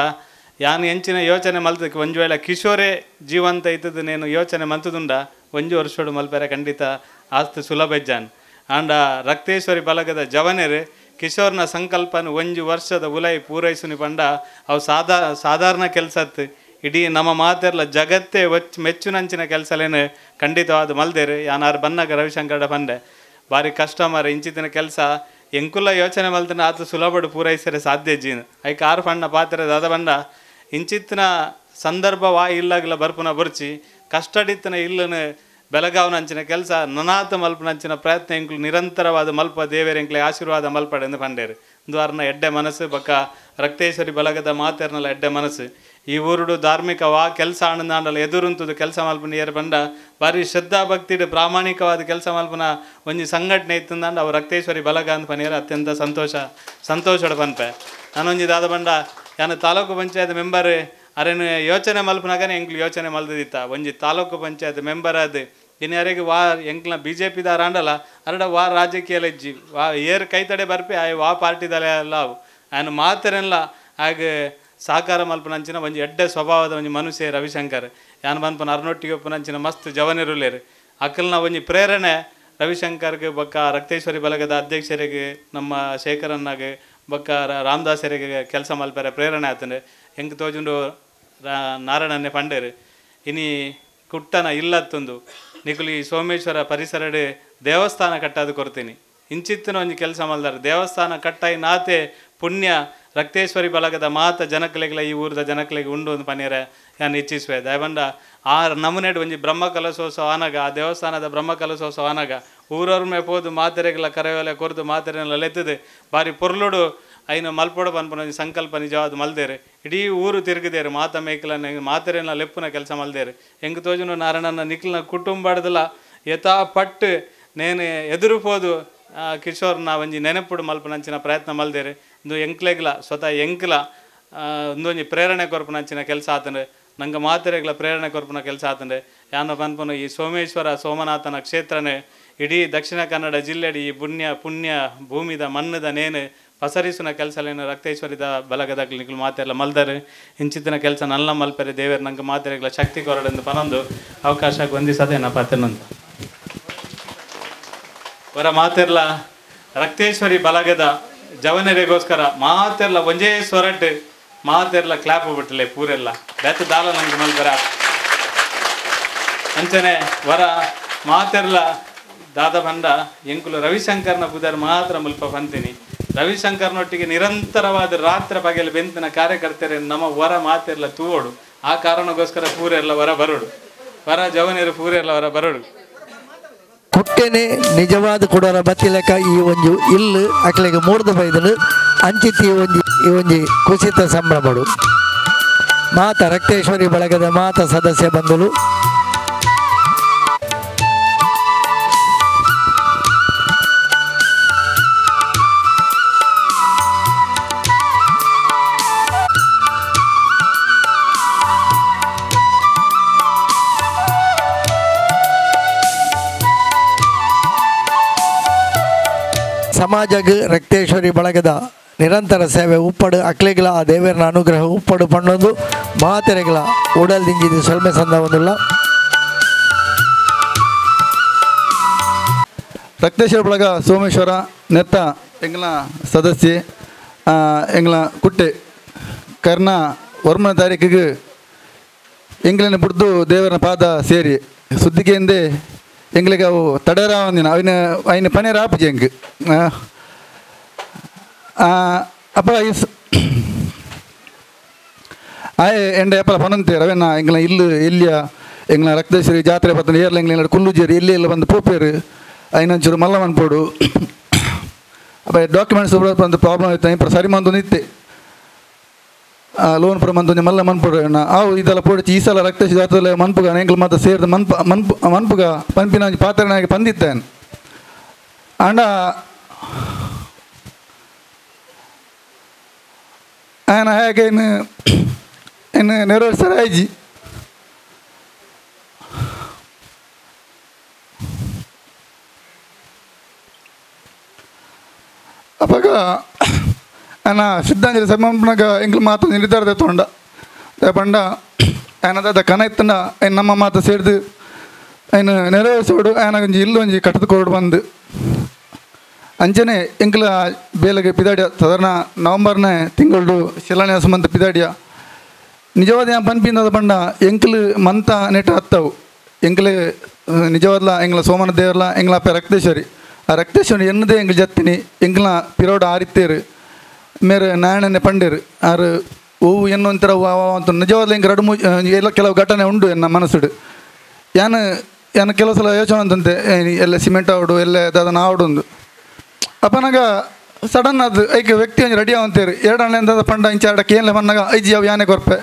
ಯಾನು ಎಂಚಿನ ಯೋಚನೆ ಮಲ್ತಕ್ಕೆ ಒಂಜು ವೇಳೆ ಕಿಶೋರೇ ಜೀವಂತ ಇದ್ದದ್ದು ನೇನು ಯೋಚನೆ ಮಲ್ತದುಂಡ ಒಂಜು ವರ್ಷೋಡು ಮಲ್ಪೆರೆ ಖಂಡಿತ ಆಸ್ತಿ ಸುಲಭಜ್ಜಾನ್ ಆಂಡ ರಕ್ತೇಶ್ವರಿ ಬಳಗದ ಜವನೇರು ಕಿಶೋರ್ನ ಸಂಕಲ್ಪನ ಒಂಜು ವರ್ಷದ ಉಲೈ ಪೂರೈಸುನಿ ಪಂಡ ಅವು ಸಾಧಾರಣ ಕೆಲಸತ್ತು ಇಡೀ ನಮ್ಮ ಮಾತೆರ್ಲ ಜಗತ್ತೇ ಮೆಚ್ಚುನಂಚಿನ ಕೆಲಸಲೇನು ಖಂಡಿತವಾದ ಮಲ್ದೇರು ಯಾನಾರು ಬನ್ನಾಗ ರವಿಶಂಕರ ಪಂಡೆ ಭಾರಿ ಕಷ್ಟ ಮಾರ ಇಂಚಿತ್ತಿನ ಕೆಲಸ ಎಂಕುಲ್ಲ ಯೋಚನೆ ಮಲ್ತನ ಆತ ಸುಲಭಡು ಪೂರೈಸರೆ ಸಾಧ್ಯ ಜೀನು ಐಕ ಆರು ಪಣ್ಣ ಪಾತ್ರೆ ದಾದ ಬಂಡ ಇಂಚಿತ್ತಿನ ಸಂದರ್ಭ ಇಲ್ಲಾಗಿಲ್ಲ ಬರ್ಪುನ ಬುರ್ಚಿ ಕಷ್ಟಡಿತ್ತಿನ ಇಲ್ಲನು ಬೆಳಗಾವ್ನಂಚಿನ ಕೆಲಸ ನನಾತ ಮಲ್ಪನಂಚಿನ ಪ್ರಯತ್ನ ಎಂಕ್ಲು ನಿರಂತರವಾದ ಮಲ್ಪ ದೇವೇರ ಎಂಕ್ಲೆ ಆಶೀರ್ವಾದ ಮಲ್ಪಡೆಂದು ಪಂಡೇರು ದ್ವಾರನ ಎಡ್ಡೆ ಮನಸ್ಸು ಬಕ್ಕ ರಕ್ತೇಶ್ವರಿ ಬಳಗದ ಮಾತೆರ್ನಲ್ಲ ಎಡ್ಡೆ ಮನಸ್ಸು ಈ ಊರುಡು ಧಾರ್ಮಿಕ ಕೆಲಸ ಆನಂದಾಂಡಲ ಎದುರುಂತದು ಕೆಲಸ ಮಲ್ಪನ ಏರು ಬಂಡ ಭಾರಿ ಶ್ರದ್ಧಾ ಭಕ್ತಿಡು ಪ್ರಾಮಾಣಿಕವಾದ ಕೆಲಸ ಮಲ್ಪನ ಒಂಜಿ ಸಂಘಟನೆ ಇತ್ತಂದಾಂಡ ಅವು ರಕ್ತೇಶ್ವರಿ ಬಳಗ ಅಂತ ಪನಿಯರು ಅತ್ಯಂತ ಸಂತೋಷದ ಪನ್ಪೆ ನಾನೊಂಜಿ ದಾದ ಬಂಡ ಯಾನು ತಾಲೂಕು ಪಂಚಾಯತ್ ಮೆಂಬರ್ ಅರೇನು ಯೋಚನೆ ಮಲ್ಪನಾಗನೇ ಎಂಕ್ಲು ಯೋಚನೆ ಮಲ್ದಿತ್ತ ಒಂಜಿ ತಾಲೂಕು ಪಂಚಾಯತ್ ಮೆಂಬರ್ ಅದು ಇನ್ಯಾರಿಗೆ ಎಂಕ್ಲ BJP ದಾರ ಆಂಡಲ್ಲ ಅರಡ ರಾಜಕೀಯ ಇಜ್ಜಿ ಏರು ಕೈತಡೆ ಬರ್ಪಿ ಪಾರ್ಟಿದಲ್ಲ ಅವು ಆಯ್ನ ಮಾತರೆಲ್ಲ ಹಾಗೆ ಸಾಕಾರ ಮಲ್ಪನಂಚಿನ ಒಂಜಿ ಎಡ್ಡೆ ಸ್ವಭಾವದ ಒಂಜಿ ಮನುಷ್ಯ ರವಿಶಂಕರ್ ಯಾನು ಮನ್ಪನ ಅರ್ನೊಟ್ಟಿಗೆ ಒಪ್ಪನಂಚಿನ ಮಸ್ತ್ ಜವನಿರುಲೇರು ಅಕ್ಕಲ್ನ ಒಂಜಿ ಪ್ರೇರಣೆ ರವಿಶಂಕರ್ಗೆ ಬಕ್ಕ ರಕ್ತೇಶ್ವರಿ ಬಳಗದ ಅಧ್ಯಕ್ಷರಿಗೆ ನಮ್ಮ ಶೇಖರನ್ನಾಗೆ ಬಕ್ಕ ರಾಮದಾಸರಿಗೆ ಕೆಲಸ ಮಲ್ಪರೆ ಪ್ರೇರಣೆ ಆತಂಡೆ ಹೆಂಗೆ ತೋಜುಂಡು ನಾರಾಯಣನ್ನೇ ಪಂಡೇರು ಇನಿ ಕುಟ್ಟನ ಇಲ್ಲತ್ತೊಂದು ನಿಕುಲಿ ಸೋಮೇಶ್ವರ ಪರಿಸರಡೆ ದೇವಸ್ಥಾನ ಕಟ್ಟಾದು ಕೊಡ್ತೀನಿ ಇಂಚಿತ್ತಿನ ಒಂಜಿ ಕೆಲಸ ಮಲ್ದಾರ ದೇವಸ್ಥಾನ ಕಟ್ಟಾಯಿ ನಾತೆ ಪುಣ್ಯ ರಕ್ತೇಶ್ವರಿ ಬಳಗದ ಮಾತ ಜನಕಲೆಗಳ ಈ ಊರದ ಜನಕಲೆಗೆ ಉಂಡು ಒಂದು ಪನೀರ ನಾನು ಇಚ್ಛಿಸುವೆ ದಯಬಂಡ ಆ ನಮನೆಡು ಒಂಜಿ ಬ್ರಹ್ಮಕಲಶೋತ್ಸವ ಆನಾಗ ಆ ದೇವಸ್ಥಾನದ ಬ್ರಹ್ಮಕಲಶೋತ್ಸವ ಆನಾಗ ಊರವ್ರ ಮೇ ಪೋದು ಮಾತೆರೆಗಳ ಕರೆಯೊಲೆ ಕೊರ್ದು ಮಾತೆರೆಲ್ಲ ಲೆತ್ತದೆ ಬಾರಿ ಪೊರ್ಲುಡು ಐನು ಮಲ್ಪೊಡ ಪನ್ಪನ ಸಂಕಲ್ಪ ನಿಜವಾದ ಮಲ್ದೇರು ಇಡೀ ಊರು ತಿರುಗಿದೇರು ಮಾತ ಮೇಕಲನ್ನ ಮಾತೆರೆಲ್ಲ ಲೆಪ್ಪುನ ಕೆಲಸ ಮಲ್ದೇರು ಹೆಂಗೆ ತೋಜುನು ನಾರಾಯಣನ ನಿಕ್ಲನ ಕುಟುಂಬಡ್ದಲ್ಲ ಯಥಾ ಪಟ್ಟು ನೇನು ಎದುರುಪೋದು ಕಿಶೋರ್ನ ಒಂಜಿ ನೆನಪುಡು ಮಲ್ಪನಂಚಿನ ಪ್ರಯತ್ನ ಮಲ್ದೇರು ಒಂದು ಎಂಕ್ಲೆಗ್ಲ ಸ್ವತಃ ಎಂಕ್ಲ ಒಂದೊಂಜಿ ಪ್ರೇರಣೆ ಕೊರ್ಪನಂಚಿನ ಕೆಲಸ ಆತಂದ್ರೆ ನಂಗೆ ಮಾತೆರೆಗ್ಲ ಪ್ರೇರಣೆ ಕೊರ್ಪನ ಕೆಲಸ ಆತಂದ್ರೆ ಯಾನ ಪನ್ಪನು ಈ ಸೋಮೇಶ್ವರ ಸೋಮನಾಥನ ಕ್ಷೇತ್ರನೇ ಇಡೀ ದಕ್ಷಿಣ ಕನ್ನಡ ಜಿಲ್ಲೆಡಿ ಈ ಪುಣ್ಯ ಭೂಮಿದ ಮಣ್ಣದ ನೇನು ಪಸರಿಸುನ ಕೆಲಸಲೇನು ರಕ್ತೇಶ್ವರಿದ ಬಳಗದಾಗ್ಲಿ ನಿಕ್ಲು ಮಾತೆಲ್ಲ ಮಲ್ದಾರೆ ಇಂಚಿತ್ತಿನ ಕೆಲಸ ನಲ್ಲ ಮಲ್ಪರೆ ದೇವರು ನಂಗೆ ಮಾತೆರೆಗ್ಲ ಶಕ್ತಿ ಕೊರಡೆಂದು ಪನೊಂದು ಅವಕಾಶ ಹೊಂದಿಸದೇನ ಪಾತೆನಂತ ಹೊರ ಮಾತೆರ್ಲ ರಕ್ತೇಶ್ವರಿ ಬಳಗದ ಜವನರಿಗೋಸ್ಕರ ಮಾತೆರ್ಲ ಒಂಜೇ ಸೊರಟು ಮಾತೆರ್ಲ ಕ್ಲಾಪ್ ಬಿಟ್ಟಲೆ ಪೂರೆಲ್ಲ ಬೆತ್ತ ದಾಲ ನಂಗೆ ಮಲ್ಪರ ಅಂಚನೆ ವರ ಮಾತೆರ್ಲ ದಾದ ಬಂಡ ಎಂಕುಲು ರವಿಶಂಕರ್ನ ಬುಧರ್ ಮಾತ್ರ ಮುಲ್ಪ ಬಂತೀನಿ ರವಿಶಂಕರ್ನೊಟ್ಟಿಗೆ ನಿರಂತರವಾದ ರಾತ್ರಿ ಪಗೆಲು ಬೆಂತಿನ ಕಾರ್ಯಕರ್ತರೆ ನಮ್ಮ ವರ ಮಾತೆರ್ಲ ತೂವೋಡು ಆ ಕಾರಣಕ್ಕೋಸ್ಕರ ಪೂರೆಲ್ಲ ಹೊರ ಬರೋಡು ವರ ಜವನಿಯರು ಪೂರೆಲ್ಲ ಹೊರ ಬರೋಡು ಕುಟ್ಟೆನೆ ನಿಜವಾದ ಕೊಡೋರ ಬತ್ತಿಲೆಕ್ಕ ಈ ಒಂಜು ಇಲ್ಲು ಅಕ್ಲೆಗೆ ಮೂರ್ದ ಬೈದನು ಅಂಚಿತಿ ಈ ಒಂಜಿ ಕುಸಿತ ಸಂಭ್ರಮಡು ಮಾತ ರಕ್ತೇಶ್ವರಿ ಬಳಗದ ಮಾತ ಸದಸ್ಯ ಬಂಧುಲು ಸಮಾಜಗ್ ರಕ್ತೇಶ್ವರಿ ಬಳಗದ ನಿರಂತರ ಸೇವೆ ಉಪ್ಪಡು ಅಕ್ಲೆಗಳ ಆ ದೇವರ ಅನುಗ್ರಹ ಉಪ್ಪಡು ಪಣ್ಣೊಂದು ಮಾತೆರೆಗಳ ಉಡಲ್ ದಿಂಜಿದ ಸೊಲ್ಮೆ ಸಂದ ಒಂದಿಲ್ಲ ರಕ್ತೇಶ್ವರ ಬಳಗ ಸೋಮೇಶ್ವರ ನೆತ್ತ ಎಂಗ್ಲ ಸದಸ್ಯೆ ಎಂಗ್ಲ ಕುಟ್ಟೆ ಕರ್ನ ವರ್ಮನ ತಾರೀಕಿಗೆ ಎಂಗ್ಲನ ಬಿಡ್ದು ದೇವರ ಪಾದ ಸೇರಿ ಸುದ್ದಿಗೆಂದೇ ಎಂಗ್ಲಿಗೆ ಅವು ತಡರಾವಂದಿನ ಅವಿನ ಪನೇರ ಆಪುಜಿ ಎಂಗ್ ಅಪ್ಪ ಆಯ್ ಎಂಡ ಎಪ್ಪಲ ಪನಂತೆ ರವೆನ ಎಂಗ್ಲ ಇಲ್ಲು ಎಲ್ಲಿಯ ಎಂಗ್ಲ ರಕ್ತೇಶ್ವರಿ ಜಾತ್ರೆ ಪತ್ತನ ಏರ್ಲ ಎಂಗ್ಲ ಕುಲ್ಲುಜೇರಿ ಎಲ್ಲಿ ಎಲ್ಲ ಬಂದು ಪೋಪೇರು ಐನಂಚೂರು ಮಲ್ಲ ಮನ್ಪೋಡು ಅಪ್ಪ ಡಾಕ್ಯುಮೆಂಟ್ಸ್ ಬಂದು ಪ್ರಾಬ್ಲಮ್ ಆಯ್ತು ಇಪ್ಪ ಸರಿ ಮಂದೊಂದು ಇತ್ತೆ ಲೋನ್ ಪುರ ಮಂದೊಂದು ಮಲ್ಲ ಮನ್ಪೋಡು ಅವು ಇದೆಲ್ಲ ಪೋಡಿಸಿ ಈ ಸಲ ರಕ್ತೇಶ್ವರಿ ಜಾತ್ರೆ ಮನ್ಪುಗ ಎಂಗ್ಲ ಮಾತ್ರ ಸೇರಿದ ಮನ್ಪುಗ ಪಂಪಿನ ಪಾತ್ರನಾಗಿ ಬಂದಿತ್ತೇನೆ ಅಂಡ ఆయన ಹೇಗೆ ಇನ್ನು ನೆರವೇರಿಸ್ತಾರೆ ಆಯ್ಜಿ. ಅವಾಗ ఆయన ಶ್ರದ್ಧಾಂಜಲಿ ಸಮರ್ಪಣಗ ಎಂಗ್ಲ ಮಾತು ನಿರ್ಧಾರದ ತೊಂಡ ಪಂಡ ఆయనದ ಕನ ಇತ್ತಂಡ ఆయన ನಮ್ಮ ಮಾತು ಸೇರಿದು ఆయన ನೆರವೇರಿಸೋಡು ఆయన ಒಂಜಿ ಇಲ್ಲು ಒಂಜಿ ಕಟ್ಟದ ಕೊರಡು ಬಂದು ಅಂಚನೆ ಎಂಕ್ಲ ಬೇಲೆಗೆ ಪಿದಾಡಿಯ ಸಾಧಾರಣ ನವಂಬರ್ನೇ ತಿಂಗಳು ಶಿಲಾನ್ಯಾಸ ಮಂತ್ ಪಿದಾಡಿಯ ನಿಜವಾದ ಪನ್ಪಿಂದ ಪಂಡ ಎಂಕ್ಲು ಮಂತ ನೆಟ್ ಹತ್ತವು ಎಂಕ್ಲೆ ನಿಜವಾದ್ಲ ಎಂಗ್ಲ ಸೋಮನ ದೇವರ್ಲ ಎಂಗ್ಲ ಅಪ್ಪ ರಕ್ತೇಶ್ವರಿ ಆ ರಕ್ತೇಶ್ವರಿ ಎನ್ನದೇ ಎಂಗ್ಲ ಜತ್ತಿನಿ ಎಂಗ್ಲ ಪಿರೋಡ ಆರಿತ್ತೇರು ಮೇರೆ ನಾಯಣನೆ ಪಂಡೇರು ಆರು ಹೂವು ಎನ್ನು ಒಂಥರ ಅಂತ ನಿಜವಾದ ಹಿಂಗೆ ಎರಡು ಎಲ್ಲ ಕೆಲವು ಘಟನೆ ಉಂಡು ಎನ್ನ ಮನಸ್ಸುಡು ಯಾನು ಕೆಲವು ಸಲ ಯೋಚನೆ ಅಂತಂತೆ ಎಲ್ಲ ಸಿಮೆಂಟ್ ಆವಡು ಎಲ್ಲ ಅದನ್ನು ಆವಡೊಂದು ಅಪ್ಪನಾಗ ಸಡನ್ ಅದು ಐಕೆ ವ್ಯಕ್ತಿ ಒಂದು ರೆಡಿ ಆವಂತೇರು ಎರಡನೇ ಅಂತ ಪಂಡ ಇಂಚ ಎರಡಕ್ಕೆ ಏನ್ಲೆ ಪನ್ನಾಗ ಐಜಿ ಅವು ಯಾನೆ ಕೊರ್ಪೆ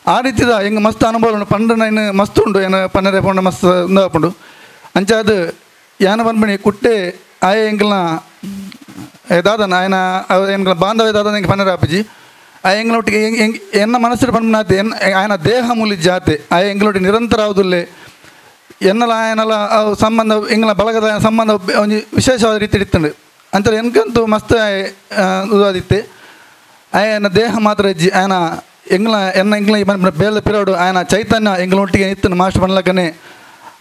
ಆ ರೀತಿದ ಹೆಂಗೆ ಮಸ್ತ್ ಅನುಭವ ಉಂಡು ಪಂಡ ಇನ್ನು ಮಸ್ತ್ ಉಂಡು ಏನು ಪನ್ನರೆ ಪಂಡ ಮಸ್ತ್ ಹಾಕೊಂಡು ಅಂಚ ಅದು ಯಾನ ಬಂದ್ಬಿಡಿ ಕುಟ್ಟೆ ಆಯ ಎಂಗ್ಲನ ದಾದನ ఆయన ఎంగ బాంధవ్య దాదా ఇంక పన్నర అప్పజీ ఆ ఎంగలొಟ್ಟಿಗೆ ఎన్న మనసుడు పన్మనాతే ఆయన దేహములి జాತೆ ಆ ಎಂಗಲೊಟ್ಟಿ ನಿರಂತರ ಆವುದಿಲ್ಲ ಎನ್ನಲ ఆయనಲ ಸಂಬಂಧ ಎಂಗಲ ಬಳಗದ ಸಂಬಂಧ ಒಂದು ವಿಶೇಷವಾದ ರೀತಿ ಇತ್ತಂಡು ಅಂತಾರೆ ಎನ್ಕಂತೂ ಮಸ್ತ್ ಉದಾದಿತ್ತೆ ఆయన ದೇಹ ಮಾತ್ರ ಇಜ್ಜಿ ఆయన ಎಂಗ್ಲ ಎನ್ನ ಎಂಗ್ಲ ಬೇಲೆ ಪಿರೋಡು ఆయన ಚೈತನ್ಯ ಎಂಗಲೊಟ್ಟಿಗೆ ಇತ್ತನು ಮಾಸ್ಟರ್ ಪನ್ಲಕ್ಕನೆ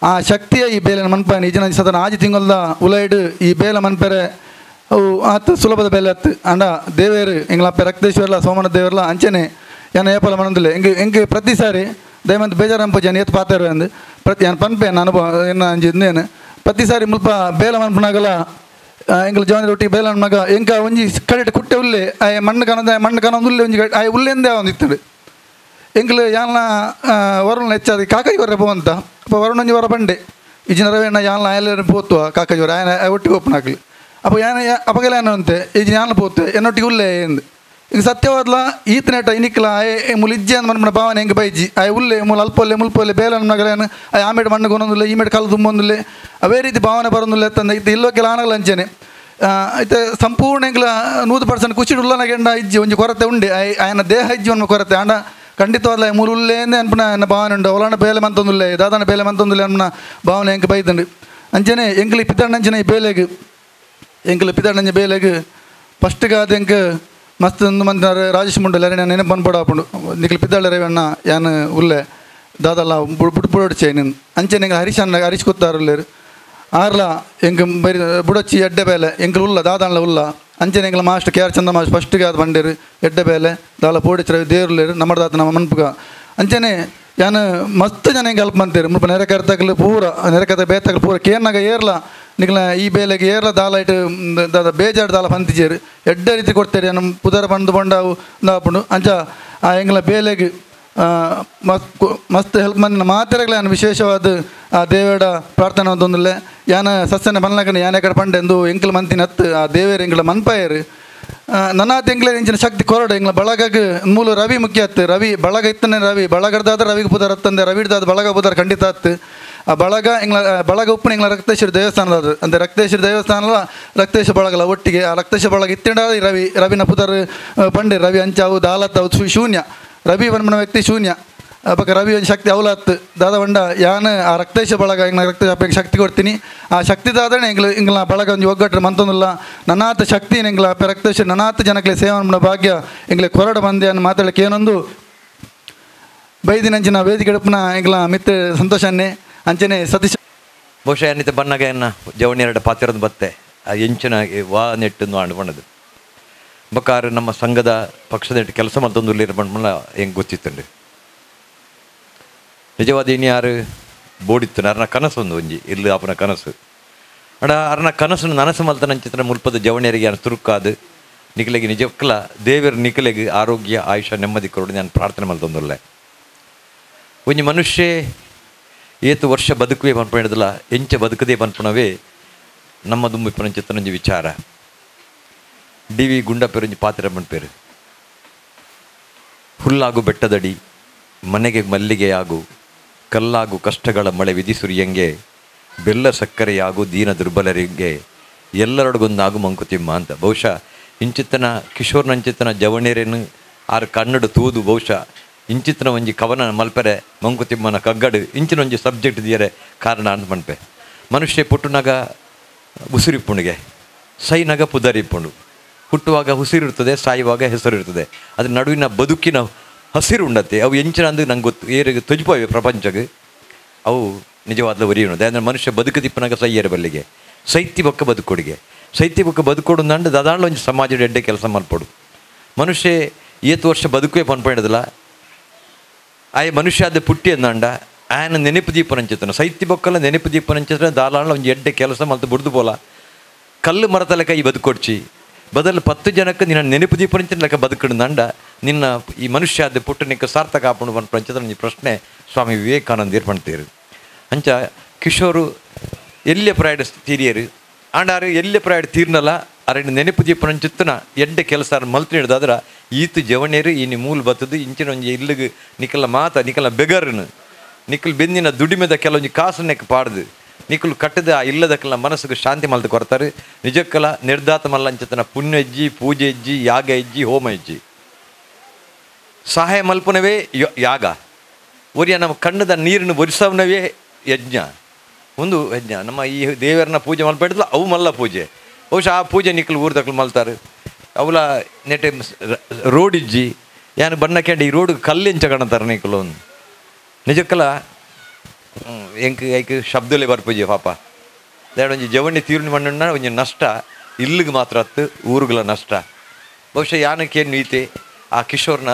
ಆ ಶಕ್ತಿಯ ಈ ಬೇಲೆನ ಮನ್ಪಾಯನ ಈ ಜನ ಸದನ ಆಜಿ ತಿಂಗಳದ ಉಲೈಡು ಈ ಬೇಲೆ ಮನ್ಪೆರೆ ಅವು ಆತ ಸುಲಭದ ಬೇಲೆ ಹತ್ತು ಅಂಡ ದೇವೇರು ಎಂಗ್ಲಪ್ಪ ರಕ್ತೇಶ್ವರ್ಲ ಸೋಮನ ದೇವರ್ಲ ಅಂಚನೆ ಏನ ಏಪಲ ಮನದಿಲ್ಲ ಎಂಗೆ ಪ್ರತಿ ಸಾರಿ ದಯಮಂತ ಬೇಜಾರಂಪಜಿ ಏನು ಎತ್ತು ಪಾತಾರು ಅಂದು ಪ್ರತಿ ಏನು ಪನ್ಪೆ ನಾನು ಅನುಭವ ಏನು ಅಂಜಿ ಇಂದೇನು ಪ್ರತಿ ಸಾರಿ ಮುಲ್ಪ ಬೇಲೆ ಮನ್ಪನಾಗಲ್ಲ ಎಂಗ್ಲ ಜವನ ರೊಟ್ಟಿ ಬೇಲೆ ಮಗ ಎಂಕ ಒಂಜಿ ಕಡೆಟ್ ಕುಟ್ಟೆ ಉಲ್ಲೆ ಆ ಮಣ್ಣು ಕನೊಂದು ಉಲ್ಲೆ ಒಂಜಿ ಆ ಉಲ್ಲೆಂದೇ ಒಂದಿತ್ತಡು ಎಂಗ್ಲು ಯಾಲ್ನ ವರುಣ ಹೆಚ್ಚಾದ ಕಾಕಾಯಿ ಹೊರ ಪೋವಂತ ಅಪ್ಪ ವರುಣಂಜಿ ಹೊರ ಬಂಡೆ ಇಜಿನ ರವೇಣ ಯಾಲ್ನ ಆಯಲ್ಲ ಪೋತುವ ಕಾಕಾಯಿ ಹೊರ ಆಯನ ಒಟ್ಟಿಗೆ ಓಪನ್ ಆಗಲಿ ಅಪ್ಪ ಯಾನ ಅಪ್ಪಗೆಲ್ಲ ಏನೋ ಅಂತೆ ಈಜಿನ ಯಾಲ್ನ ಪೋತೆ ಎನ್ನೊಟ್ಟಿಗೆ ಉಲ್ಲೆ ಎಂದು ಈಗ ಸತ್ಯವಾದ್ಲ ಈತನೇಟ ಇನಿಕ್ಲ ಮುಲ್ ಇಜ್ಜೆ ಅಂತ ಮನ್ಪಣ ಭಾವನೆ ಹೆಂಗೆ ಬೈಜಿ ಆ ಉಲ್ಲೆ ಮುಲ್ ಅಲ್ಪೊಲ್ಲೆ ಮುಲ್ಪೊಲ್ಲೆ ಬೇಲೆ ನಗಲೇನು ಆ ಆಮೇಲೆ ಮಣ್ಣಿಗೆ ಒಂದೊಂದಿಲ್ಲ ಈ ಮೇಡ್ ಕಲ್ಲು ತುಂಬೊಂದಿಲ್ಲ ಅವೇ ರೀತಿ ಭಾವನೆ ಬರೋದಿಲ್ಲ ತಂದ ಇದು ಇಲ್ಲೋ ಕೆಲ ಆನಗಲ್ಲ ಅಂಚೆನೆ అయితే సంపూర్ణ ఇంకల 100% కుచిడు ఉల్లనగెండ ఇజ్జి ಒಂಜಿ ಕೊರತೆ ಉಂಡೆ ఆయన ದೇಹ ಇಜ್ಜಿ ಒಂದು ಕೊರತೆ ಅಂಡ ಖಂಡಿತವಾದ ಮೂರು ಉಲ್ಲೇಂದೆ ಅನ್ಪಣ ನನ್ನ ಭಾವನೆ ಉಂಡು ಅವಳನ್ನ ಬೇಲೆ ಮಂತೊಂದುಲ್ಲೆ ದಾದನ ಬೇಲೆ ಮಂತೊಂದುಲ್ಲೆ ಅನ್ಪಣ ಭಾವನೆ ಹೆಂಗೆ ಬೈದಂಡು ಅಂಚನೆ ಎಂಗ್ಲಿ ಪಿತಣ್ಣಂಚನೆ ಈ ಬೇಲೆಗೆ ಎಂಗ್ಲಿ ಪಿತಣ್ಣಂಜ ಬೇಲೆಗೆ ಫಸ್ಟ್ಗೆ ಅದು ಹೆಂಗೆ ಮಸ್ತ್ ಒಂದು ಮಂದಿ ರಾಜೇಶ್ ಮುಂಡಲ್ಲ ನಾನು ನೆನಪು ಬಂದ್ಬಿಡ ಹಾಕೊಂಡು ನಿಕ್ಲಿ ಪಿದ್ದಾಳೆ ರೇವಣ್ಣ ಯಾನು ಉಲ್ಲೆ ದಾದಲ್ಲ ಬುಡ್ಪುಡೋಡ್ಚೆ ನೀನು ಅಂಚೆ ನಿಂಗೆ ಹರೀಶ್ ಕೂತಾರಲ್ಲೇರು ಆರ್ಲ ಎಂಗೆ ಬರಿ ಬುಡಚ್ಚಿ ಎಡ್ಡೆ ಬೇಲೆ ಎಂಗ್ಲು ಉಲ್ಲ ದಾದಾನ್ಲ ಉಲ್ಲ ಅಂಚನೆ ಎಂಗ್ಲ ಮಾಸ್ಟರ್ ಕೆ ಆರ್ ಚಂದ ಮಾಸ್ಟರ್ ಫಸ್ಟ್ಗೆ ಅದು ಬಂಡೇರು ಎಡ್ಡೆ ಬೇಲೆ ದಾಲ ಪೋಡಿಚ್ರ ದೇವ್ರಲೇರು ನಮ್ಮ ದಾತ ನಮ್ಮ ಮನ್ಪುಗ ಅಂಚನೆ ಯಾನು ಮಸ್ತ್ ಜನ ಹೆಂಗೆ ಹೆಲ್ಪ್ ಮಾಡ್ತೀರಿ ಮುಲ್ಪ ನೆರೆಕರ್ತಗಳು ಪೂರ ನೆರೆಕರ್ತ ಬೇತಗಳು ಪೂರ ಕೇರ್ನಾಗ ಏರ್ಲ ನಿಗ್ಲ ಈ ಬೇಲೆಗೆ ಏರ್ಲ ದಾಲ ಇಟ್ಟು ದಾದ ಬೇಜಾರು ದಾಲ ಪಂತಿಜೇರು ಎಡ್ಡೆ ರೀತಿ ಕೊಡ್ತೇರಿ ನಮ್ಮ ಪುದರ ಬಂದು ಬಂಡಾವು ದಾಪುಂಡು ಅಂಚ ಆ ಎಂಗ್ಲ ಬೇಲೆಗೆ ಮಸ್ತ್ ಹೆಲ್ಪ್ ಮಂದಿನ ಮಾತೆರೆಗಳ ಯಾನು ವಿಶೇಷವಾದ ಆ ದೇವೇಡ ಪ್ರಾರ್ಥನೆ ಒಂದೊಂದಿಲ್ಲ ಯಾನ ಸಸ್ಯನ ಬನ್ನಕನ ಯಾನ ಕಡೆ ಪಂಡೆ ಎಂದು ಎಂಕ್ಲ ಮಂತಿನ ಹತ್ತು ಆ ದೇವೇರು ಎಂಗ್ಲ ಮನ್ಪಾಯರು ನನ್ನ ಎಂಗ್ಲ ಇಂಚಿನ ಶಕ್ತಿ ಕೊರಡು ಎಂಗ್ಲ ಬಳಗಕ್ಕೆ ಮೂಲ ರವಿ ಮುಖ್ಯ ಹತ್ತು ರವಿ ಬಳಗ ಇತ್ತನೇ ರವಿ ಬಳಗಡ್ದಾದ ರವಿಗೆ ಪುದರ್ ಹತ್ತಂದೆ ರವಿಡ್ದಾದ ಬಳಗ ಪುದರ್ ಖಂಡಿತ ಹತ್ತು ಆ ಬಳಗ ಎಂಗ್ಲ ಬಳಗ ಉಪ್ಪು ಎಂಗ್ಲ ರಕ್ತೇಶ್ವರಿ ದೇವಸ್ಥಾನದ ಅಂದರೆ ರಕ್ತೇಶ್ವರಿ ದೇವಸ್ಥಾನದ ರಕ್ತೇಶ್ವರ ಬಳಗಲ್ಲ ಒಟ್ಟಿಗೆ ಆ ರಕ್ತೇಶ್ವರ ಬಳಗ ಇತ್ತಿಂಡ ರವಿನ ಪುದರ್ ಪಂಡೆ ರವಿ ಅಂಚಾವು ದಾಲತ್ತವು ಶೂನ್ಯ ರವಿ ಬನ್ಮನ ವ್ಯಕ್ತಿ ಶೂನ್ಯ ಅಪ್ಪಕ್ಕ ರವಿ ಒಂದು ಶಕ್ತಿ ಅವಲತ್ತು ದಾದ ಬಂಡ ಯಾನು ಆ ರಕ್ತೇಶ ಬಳಗ ಎಂಗ್ಲ ರಕ್ತ ಅಪ್ಪಗೆ ಶಕ್ತಿ ಕೊಡ್ತೀನಿ ಆ ಶಕ್ತಿ ದಾದನೆ ಎಂಗ್ಲ ಬಳಗ ಒಂದು ಒಗ್ಗಟ್ಟರೆ ಮಂತೊಂದಿಲ್ಲ ನನ್ನಾತ ಶಕ್ತಿ ಎಂಗ್ಲ ಅಪ್ಪ ರಕ್ತೇಶ ನನ್ನಾತ ಜನಕ್ಕೆ ಸೇವೆ ಮಾಡೋ ಭಾಗ್ಯ ಎಂಗ್ಲೆ ಕೊರಡ ಬಂದೆ ಅನ್ನು ಮಾತಾಡಲಿಕ್ಕೆ ಏನೊಂದು ಬೈದಿನಂಚಿನ ವೇದಿಕೆ ಎಡಪನ ಎಂಗ್ಲ ಮಿತ್ರ ಸಂತೋಷನ್ನೇ ಅಂಚನೆ ಸತೀಶ್ ಬಹುಶಃ ಏನಿತ್ತು ಬನ್ನಾಗ ಎನ್ನ ಜವಣಿ ಎರಡು ಪಾತಿರೋದು ಬತ್ತೆ ಆ ಎಂಚಿನಾಗಿ ವಾ ನೆಟ್ಟು ಆಂಡ್ಕೊಂಡದು ಬಕ್ಕಾರು ನಮ್ಮ ಸಂಘದ ಪಕ್ಷದ ಕೆಲಸ ಮತ್ತೊಂದು ಬಂದ್ಮಲ್ಲ ಹೆಂಗೆ ಗೊತ್ತಿತ್ತಂಡು ನಿಜವಾದ ಇನ್ನು ಯಾರು ಬೋಡಿತ್ತು ಅರ್ನ ಕನಸು ಒಂದು ಒಂಜಿ ಇಲ್ಲಿ ಅಪ್ಪನ ಕನಸು ಅಡ ಅರ್ನ ಕನಸನ್ನು ನನಸು ಮಲ್ತನ ಚಿತ್ರ ಮುಲ್ಪದ ಜವಣಿಯರಿಗೆ ನಾನು ತುರುಕಾದು ನಿಖಲೆಗೆ ನಿಜಕ್ಕಲ ದೇವರ ನಿಖಲೆಗೆ ಆರೋಗ್ಯ ಆಯುಷ ನೆಮ್ಮದಿ ಕೊರಡು ನಾನು ಪ್ರಾರ್ಥನೆ ಮಲ್ತೊಂದುಲ್ಲೆ ಒಂಜಿ ಮನುಷ್ಯ ಏತು ವರ್ಷ ಬದುಕುವೆ ಪನ್ಪಣಿದಲ್ಲ ಎಂಚ ಬದುಕದೇ ಪನ್ಪಣವೇ ನಮ್ಮ ದುಂಬು ಇಪ್ಪನ ಚಿತ್ತನೊಂಜಿ ವಿಚಾರ ಡಿ ವಿ ಗುಂಡಪ್ಪೇರೊಂಜಿ ಪಾತ್ರ ಮನ್ಪೇರು ಹುಲ್ಲಾಗು ಬೆಟ್ಟದಡಿ ಮನೆಗೆ ಮಲ್ಲಿಗೆಯಾಗು ಕಲ್ಲಾಗು ಕಷ್ಟಗಳ ಮಳೆ ವಿಧಿಸುರಿಯಂಗೆ ಬೆಲ್ಲ ಸಕ್ಕರೆಯಾಗು ದೀನ ದುರ್ಬಲರಿಗೆ ಎಲ್ಲರೊಡಗೊಂದಾಗು ಮಂಕುತಿಮ್ಮ ಅಂತ ಬಹುಶಃ ಇಂಚಿತ್ತನ ಕಿಶೋರ್ನಂಚಿತ್ತನ ಜವಣೇರೇನು ಆರು ಕನ್ನಡ ತೂದು ಬಹುಶಃ ಇಂಚಿತ್ತಿನ ಒಂಜಿ ಕವನ ಮಲ್ಪರೆ ಮಂಕುತಿಮ್ಮನ ಕಗ್ಗಡು ಇಂಚಿನ ಒಂಜಿ ಸಬ್ಜೆಕ್ಟ್ ದಿಯರೆ ಕಾರಣ ಅಂತ ಮನ್ಪೆ. ಮನುಷ್ಯ ಪುಟ್ಟುನಾಗ ಉಸಿರಿಪ್ಪುಣಿಗೆ, ಸೈನಾಗ ಪುದರಿಪ್ಪುಂಡು. ಹುಟ್ಟುವಾಗ ಉಸಿರಿರ್ತದೆ, ಸಾಯುವಾಗ ಹೆಸರು ಇರ್ತದೆ. ಅದ್ರ ನಡುವಿನ ಬದುಕಿನ ಹಸಿರು ಉಂಡತ್ತೆ. ಅವು ಎಂಚಿನ ಅಂದು ನಂಗೆ ಗೊತ್ತು ಏರಿಗೆ ತೊಜಿಪೋವೆ ಪ್ರಪಂಚಕ್ಕೆ. ಅವು ನಿಜವಾದ ಒರಿಯುಣದೆ ಅಂದರೆ ಮನುಷ್ಯ ಬದುಕದಿಪ್ಪನಾಗ ಸೈಯರ ಬಲ್ಲಿಗೆ ಸೈತಿ ಬೊಕ್ಕ ಬದುಕೊಡಿಗೆ ಸೈತಿ ಬೊಕ್ಕ ಬದುಕೊಡು ಅಂದು ದಾದಾಳ ಒಂದು ಸಮಾಜದ ಎಡ್ಡೆ ಕೆಲಸ ಮಲ್ಪಡು. ಮನುಷ್ಯ ಏತು ವರ್ಷ ಬದುಕೇ ಪನ್ಪಡಿದಲ್ಲ ಆಯ ಮನುಷ್ಯ ಆದ ಪುಟ್ಟಿ ಅಂದಾಂಡ ಆಯನ ನೆನಪು ದೀಪನಂಚಿತನ ಸೈತಿ ಬೊಕ್ಕಲ್ಲ ನೆನಪು ದೀಪನಂಚಿತನ ದಾದಾಳ ಒಂದು ಎಡ್ಡೆ ಕೆಲಸ ಮಲ್ತು ಬುಡ್ದು ಬೋಲ ಕಲ್ಲು ಮರತಲ ಕೈ ಬದುಕೊಡ್ಚಿ ಬದಲು 10 ಜನಕ್ಕೆ ನಿನ್ನ ನೆನಪು ದೀಪನಂಚಿನ ಲೆಕ್ಕ ಬದುಕಿಡ್ದಂಡ ನಿನ್ನ ಈ ಮನುಷ್ಯ ಆದ ಪುಟ್ಟು ನಿಕ್ಕ ಸಾರ್ಥಕ ಆಪಣು ಪಂಚದ ಈ ಪ್ರಶ್ನೆ ಸ್ವಾಮಿ ವಿವೇಕಾನಂದ ಏರ್ಪಣ್ತೀರು. ಅಂಚ ಕಿಶೋರು ಎಲ್ಲಿ ಪ್ರಾಯಡ್ ತೀರಿಯರು ಆಂಡಾರು ಎಲ್ಲಿ ಪ್ರಾಯಡ್ ತೀರ್ನಲ್ಲ ಅರಣ್ಯ ನೆನಪು ದೀಪನ ಚಿತ್ತನ ಎಡ್ಡೆ ಕೆಲಸ ಮಲ್ತು ಹಿಡ್ದಾದ್ರೆ ಈತು ಜವನೇರು ಇನ್ನು ಮೂಲ ಬತ್ತದು ಇಂಚಿನ ಒಂಜಿ ಇಲ್ಲಿಗೆ ನಿಕ್ಕಲ ಮಾತ ನಿಕ್ಕಲ ಬೆಗರ್ನು ನಿಕ್ಕಲು ಬೆನ್ನಿನ ದುಡಿಮೆದ ಕೆಲವೊಂದು ಕಾಸನ್ನೆಕ್ಕೆ ಪಾಡ್ದು ನಿಕ್ಕಲು ಕಟ್ಟದ ಆ ಇಲ್ಲದಕ್ಕೆಲ್ಲ ಮನಸ್ಸಿಗೆ ಶಾಂತಿ ಮಲ್ತು ಕೊಡ್ತಾರೆ. ನಿಜಕ್ಕಲ್ಲ ನಿರ್ಧಾತ ಮಲ್ಲ ಅಂಚತನ ಪುಣ್ಯ ಹೆಜ್ಜಿ, ಪೂಜೆ ಹೆಜ್ಜಿ, ಯಾಗ ಹೆಜ್ಜಿ, ಹೋಮ ಹೆಜ್ಜಿ, ಸಹಾಯ ಮಲ್ಪನವೇ ಯಾಗ, ಒರಿಯ ನಮ್ಮ ಕಣ್ಣದ ನೀರನ್ನು ಒರಿಸವನವೇ ಯಜ್ಞ. ಒಂದು ಯಜ್ಞ ನಮ್ಮ ಈ ದೇವರನ್ನ ಪೂಜೆ ಮಲ್ಪಡಿದ್ಲ ಅವು ಮಲ್ಲ ಪೂಜೆ. ಬಹುಶಃ ಆ ಪೂಜೆ ನಿಕ್ಕಲು ಊರ್ದಕ್ಲು ಮಲ್ತಾರೆ. ಅವಳ ನೆಟ್ಟೆ ರೋಡ್ ಇಜ್ಜಿ ಏನು ಬಣ್ಣ ಕೆಂಡಿ ಈ ರೋಡ್ ಕಲ್ಲಿಂಚ ಕಾಣಂತಾರೆ ನಿಕ್ಕಲು ಒಂದು ನಿಜಕ್ಕಲ್ಲ ಎಂಕ್ ಶಬ್ದಲೇ ಬರ್ಪೂಜೆ ಪಾಪ ಒಂಜಿ ಜವಣಿ ತೀರ್ಣಿ ಮಣ್ಣ ಒಂಜಿ ನಷ್ಟ ಇಲ್ಲಿಗೆ ಮಾತ್ರ ಹತ್ತು ಊರುಗಳ ನಷ್ಟ. ಬಹುಶಃ ಯಾನಕ್ಕೇನು ನೀತಿ ಆ ಕಿಶೋರ್ನ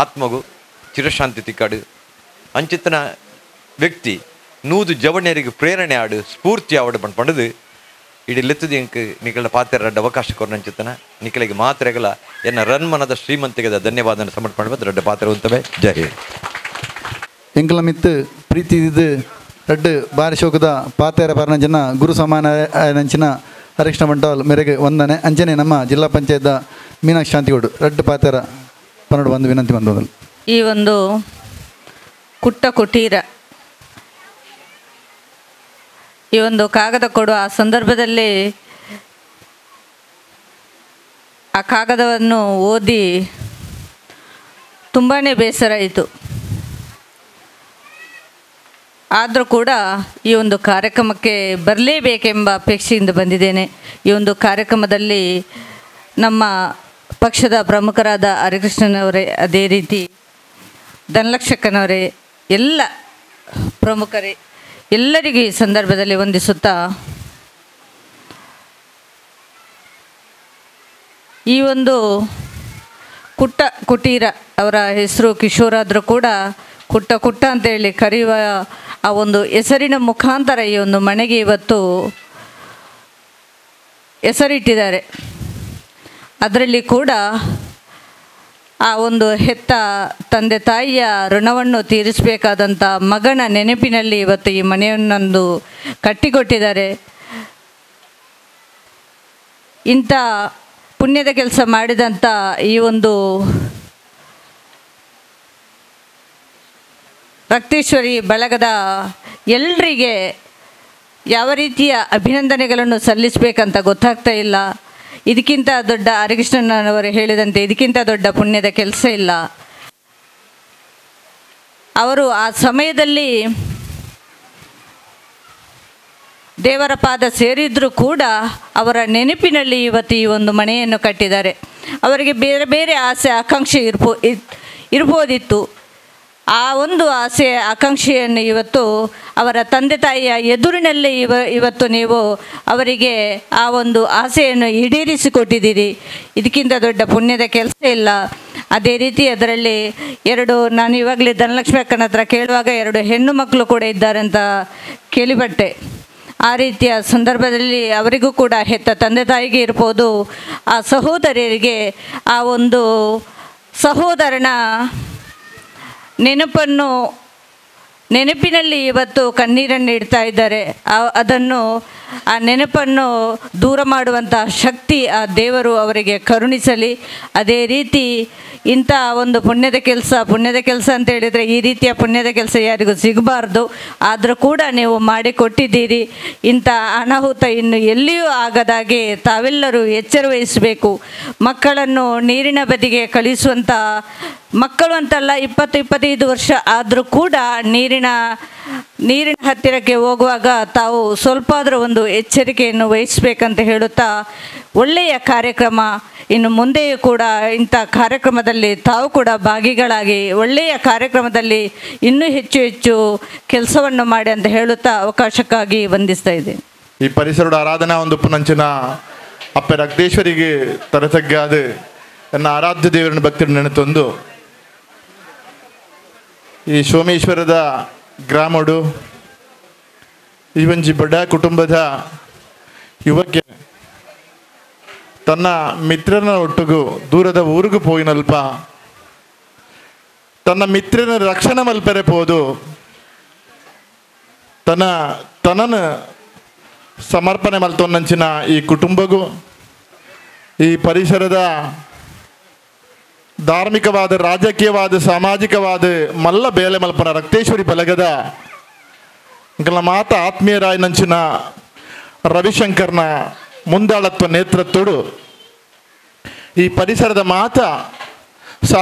ಆತ್ಮಗೂ ಚಿರಶಾಂತಿ ತಿಕ್ಕಾಡು. ಅಂಚಿತ್ತನ ವ್ಯಕ್ತಿ ನೂದು ಜವಣಿಯರಿಗೆ ಪ್ರೇರಣೆ ಆಡು ಸ್ಫೂರ್ತಿ ಆವಡು ಪಂಡದು ಇಡೀ ಲೆತ್ತದು ಎಂಕ್ ನಿಕಲ ಪಾತ್ರ ರಡ್ಡ ಅವಕಾಶ ಕೊರಂಚಿತ್ತನ ನಿಕಲಿಗೆ ಮಾತ್ರೆಗಳ ಎನ್ನ ರನ್ಮನದ ಶ್ರೀಮಂತಿಗೆ ಧನ್ಯವಾದ ಸಮರ್ಪಣೆ ರಡ್ಡ ಪಾತ್ರ ಉಂತವೆ. ಜೈ ಹಿಂದ್. ಎಂಕಲ ಮಿತ್ತು ಪ್ರೀತಿ ಇದು ರಡ್ಡು ಬಾರಿ ಶೋಕದ ಪಾತೆರ ಪರ್ನ ಜನ ಗುರು ಸಮಾನ ನಂಚಿನ ಹರಿಕೃಷ್ಣ ಬಂಟವಾಲ್ ಮೇರೆಗೆ ವಂದನೆ. ಅಂಚನೆ ನಮ್ಮ ಜಿಲ್ಲಾ ಪಂಚಾಯತ್ ಮೀನಾಕ್ಷಿ ಶಾಂತಿಗೋಡು ರಡ್ಡು ಪಾತೆರ ಪನ್ನಡು ಬಂದು ವಿನಂತಿ ಬಂದೋದಲ್ಲ. ಈ ಒಂದು ಕುಟ್ಟ ಕುಟೀರ ಈ ಒಂದು ಕಾಗದ ಕೊಡುವ ಆ ಸಂದರ್ಭದಲ್ಲಿ ಆ ಕಾಗದವನ್ನು ಓದಿ ತುಂಬಾ ಬೇಸರ ಆಯಿತು. ಆದರೂ ಕೂಡ ಈ ಒಂದು ಕಾರ್ಯಕ್ರಮಕ್ಕೆ ಬರಲೇಬೇಕೆಂಬ ಅಪೇಕ್ಷೆಯಿಂದ ಬಂದಿದ್ದೇನೆ. ಈ ಒಂದು ಕಾರ್ಯಕ್ರಮದಲ್ಲಿ ನಮ್ಮ ಪಕ್ಷದ ಪ್ರಮುಖರಾದ ಹರಿಕೃಷ್ಣನವರೇ, ಅದೇ ರೀತಿ ಧನಲಕ್ಷಕ್ಕನವರೇ, ಎಲ್ಲ ಪ್ರಮುಖರೇ ಎಲ್ಲರಿಗೂ ಈ ಸಂದರ್ಭದಲ್ಲಿ ವಂದಿಸುತ್ತಾ ಈ ಒಂದು ಕುಟ್ಟ ಕುಟೀರ ಅವರ ಹೆಸರು ಕಿಶೋರ್ ಆದರೂ ಕೂಡ ಕುಟ್ಟ ಕುಟ್ಟ ಅಂತೇಳಿ ಕರೆಯುವ ಆ ಒಂದು ಹೆಸರಿನ ಮುಖಾಂತರ ಈ ಒಂದು ಮನೆಗೆ ಇವತ್ತು ಹೆಸರಿಟ್ಟಿದ್ದಾರೆ. ಅದರಲ್ಲಿ ಕೂಡ ಆ ಒಂದು ಹೆತ್ತ ತಂದೆ ತಾಯಿಯ ಋಣವನ್ನು ತೀರಿಸಬೇಕಾದಂಥ ಮಗನ ನೆನಪಿನಲ್ಲಿ ಇವತ್ತು ಈ ಮನೆಯನ್ನೊಂದು ಕಟ್ಟಿಕೊಟ್ಟಿದ್ದಾರೆ. ಇಂಥ ಪುಣ್ಯದ ಕೆಲಸ ಮಾಡಿದಂಥ ಈ ಒಂದು ರಕ್ತೇಶ್ವರಿ ಬಳಗದ ಎಲ್ಲರಿಗೆ ಯಾವ ರೀತಿಯ ಅಭಿನಂದನೆಗಳನ್ನು ಸಲ್ಲಿಸಬೇಕಂತ ಗೊತ್ತಾಗ್ತಾ ಇಲ್ಲ. ಇದಕ್ಕಿಂತ ದೊಡ್ಡ ಹರಿಕೃಷ್ಣನವರು ಹೇಳಿದಂತೆ ಇದಕ್ಕಿಂತ ದೊಡ್ಡ ಪುಣ್ಯದ ಕೆಲಸ ಇಲ್ಲ. ಅವರು ಆ ಸಮಯದಲ್ಲಿ ದೇವರ ಪಾದ ಸೇರಿದರೂ ಕೂಡ ಅವರ ನೆನಪಿನಲ್ಲಿ ಇವತ್ತು ಈ ಒಂದು ಮನೆಯನ್ನು ಕಟ್ಟಿದ್ದಾರೆ. ಅವರಿಗೆ ಬೇರೆ ಬೇರೆ ಆಸೆ ಆಕಾಂಕ್ಷೆ ಇರ್ಬೋದಿತ್ತು. ಆ ಒಂದು ಆಸೆ ಆಕಾಂಕ್ಷೆಯನ್ನು ಇವತ್ತು ಅವರ ತಂದೆ ತಾಯಿಯ ಎದುರಿನಲ್ಲೇ ಇವತ್ತು ನೀವು ಅವರಿಗೆ ಆ ಒಂದು ಆಸೆಯನ್ನು ಈಡೇರಿಸಿಕೊಟ್ಟಿದ್ದೀರಿ. ಇದಕ್ಕಿಂತ ದೊಡ್ಡ ಪುಣ್ಯದ ಕೆಲಸ ಇಲ್ಲ. ಅದೇ ರೀತಿ ಅದರಲ್ಲಿ ನಾನು ಇವಾಗಲೇ ಧನಲಕ್ಷ್ಮಿ ಅಕ್ಕನ ಹತ್ರ ಕೇಳುವಾಗ 2 ಹೆಣ್ಣು ಮಕ್ಕಳು ಕೂಡ ಇದ್ದಾರೆ ಅಂತ ಕೇಳಿಬಟ್ಟೆ. ಆ ರೀತಿಯ ಸಂದರ್ಭದಲ್ಲಿ ಅವರಿಗೂ ಕೂಡ ಹೆತ್ತ ತಂದೆ ತಾಯಿಗೆ ಇರ್ಬೋದು, ಆ ಸಹೋದರಿಯರಿಗೆ ಆ ಒಂದು ಸಹೋದರನ ನೆನಪಿನಲ್ಲಿ ಇವತ್ತು ಕಣ್ಣೀರನ್ನು ಇಡ್ತಾ ಇದ್ದಾರೆ. ಅದನ್ನು ಆ ನೆನಪನ್ನು ದೂರ ಮಾಡುವಂಥ ಶಕ್ತಿ ಆ ದೇವರು ಅವರಿಗೆ ಕರುಣಿಸಲಿ. ಅದೇ ರೀತಿ ಇಂಥ ಒಂದು ಪುಣ್ಯದ ಕೆಲಸ ಅಂತ ಹೇಳಿದರೆ ಈ ರೀತಿಯ ಪುಣ್ಯದ ಕೆಲಸ ಯಾರಿಗೂ ಸಿಗಬಾರ್ದು. ಆದರೂ ಕೂಡ ನೀವು ಮಾಡಿಕೊಟ್ಟಿದ್ದೀರಿ. ಇಂಥ ಅನಾಹುತ ಇನ್ನು ಎಲ್ಲಿಯೂ ಆಗದಾಗೆ ತಾವೆಲ್ಲರೂ ಎಚ್ಚರ ವಹಿಸಬೇಕು. ಮಕ್ಕಳನ್ನು ನೀರಿನ ಬದಿಗೆ ಕಳಿಸುವಂಥ ಮಕ್ಕಳು ಅಂತಲ್ಲ, 20-25 ವರ್ಷ ಆದರೂ ಕೂಡ ನೀರಿನ ಹತ್ತಿರಕ್ಕೆ ಹೋಗುವಾಗ ತಾವು ಸ್ವಲ್ಪ ಆದರೂ ಒಂದು ಎಚ್ಚರಿಕೆಯನ್ನು ವಹಿಸಬೇಕಂತ ಹೇಳುತ್ತಾ, ಒಳ್ಳೆಯ ಕಾರ್ಯಕ್ರಮ, ಇನ್ನು ಮುಂದೆಯೂ ಕೂಡ ಇಂಥ ಕಾರ್ಯಕ್ರಮದಲ್ಲಿ ತಾವು ಕೂಡ ಭಾಗಿಗಳಾಗಿ ಒಳ್ಳೆಯ ಕಾರ್ಯಕ್ರಮದಲ್ಲಿ ಇನ್ನೂ ಹೆಚ್ಚು ಕೆಲಸವನ್ನು ಮಾಡಿ ಅಂತ ಹೇಳುತ್ತಾ ಅವಕಾಶಕ್ಕಾಗಿ ವಂದಿಸ್ತಾ ಇದ್ದೇನೆ. ಈ ಪರಿಸರದ ಆರಾಧನಾ ಒಂದು ಪುನಂಚಿನ ಅಪ್ಪ ರಕ್ತೇಶ್ವರಿಗೆ ತರತಗ್ಗಾದ ನನ್ನ ಆರಾಧ್ಯ ದೇವರನ್ನ ಭಕ್ತಿಯನ್ನು ನೆನೆತೊಂದು ಈ ಸೋಮೇಶ್ವರದ ಗ್ರಾಮಡು ಈ ಒಂಜಿ ಬಡ ಕುಟುಂಬದ ಯುವಕ್ಕೆ ತನ್ನ ಮಿತ್ರನ ಒಟ್ಟಿಗೂ ದೂರದ ಊರಿಗೂ ಪೋಯಿನಲ್ಪ ತನ್ನ ಮಿತ್ರನ ರಕ್ಷಣೆ ಮಲ್ಪರೆ ಪೋದು ತನ್ನನ್ನು ಸಮರ್ಪಣೆ ಮಲ್ತೊನ್ನಂಚಿನ ಈ ಕುಟುಂಬಗೂ ಈ ಪರಿಸರದ ಧಾರ್ಮಿಕವಾದ, ರಾಜಕೀಯವಾದ, ಸಾಮಾಜಿಕವಾದ ಮಲ್ಲ ಬೇಲೆ ಮಲ್ಪನ ರಕ್ತೇಶ್ವರಿ ಬಳಗದ ಇಂಕಲ ಮಾತ ಆತ್ಮೀಯರಾಯನಂಚಿನ ರವಿಶಂಕರ್ನ ಮುಂದಾಳತ್ವ ನೇತೃತ್ವಡು ಈ ಪರಿಸರದ ಮಾತ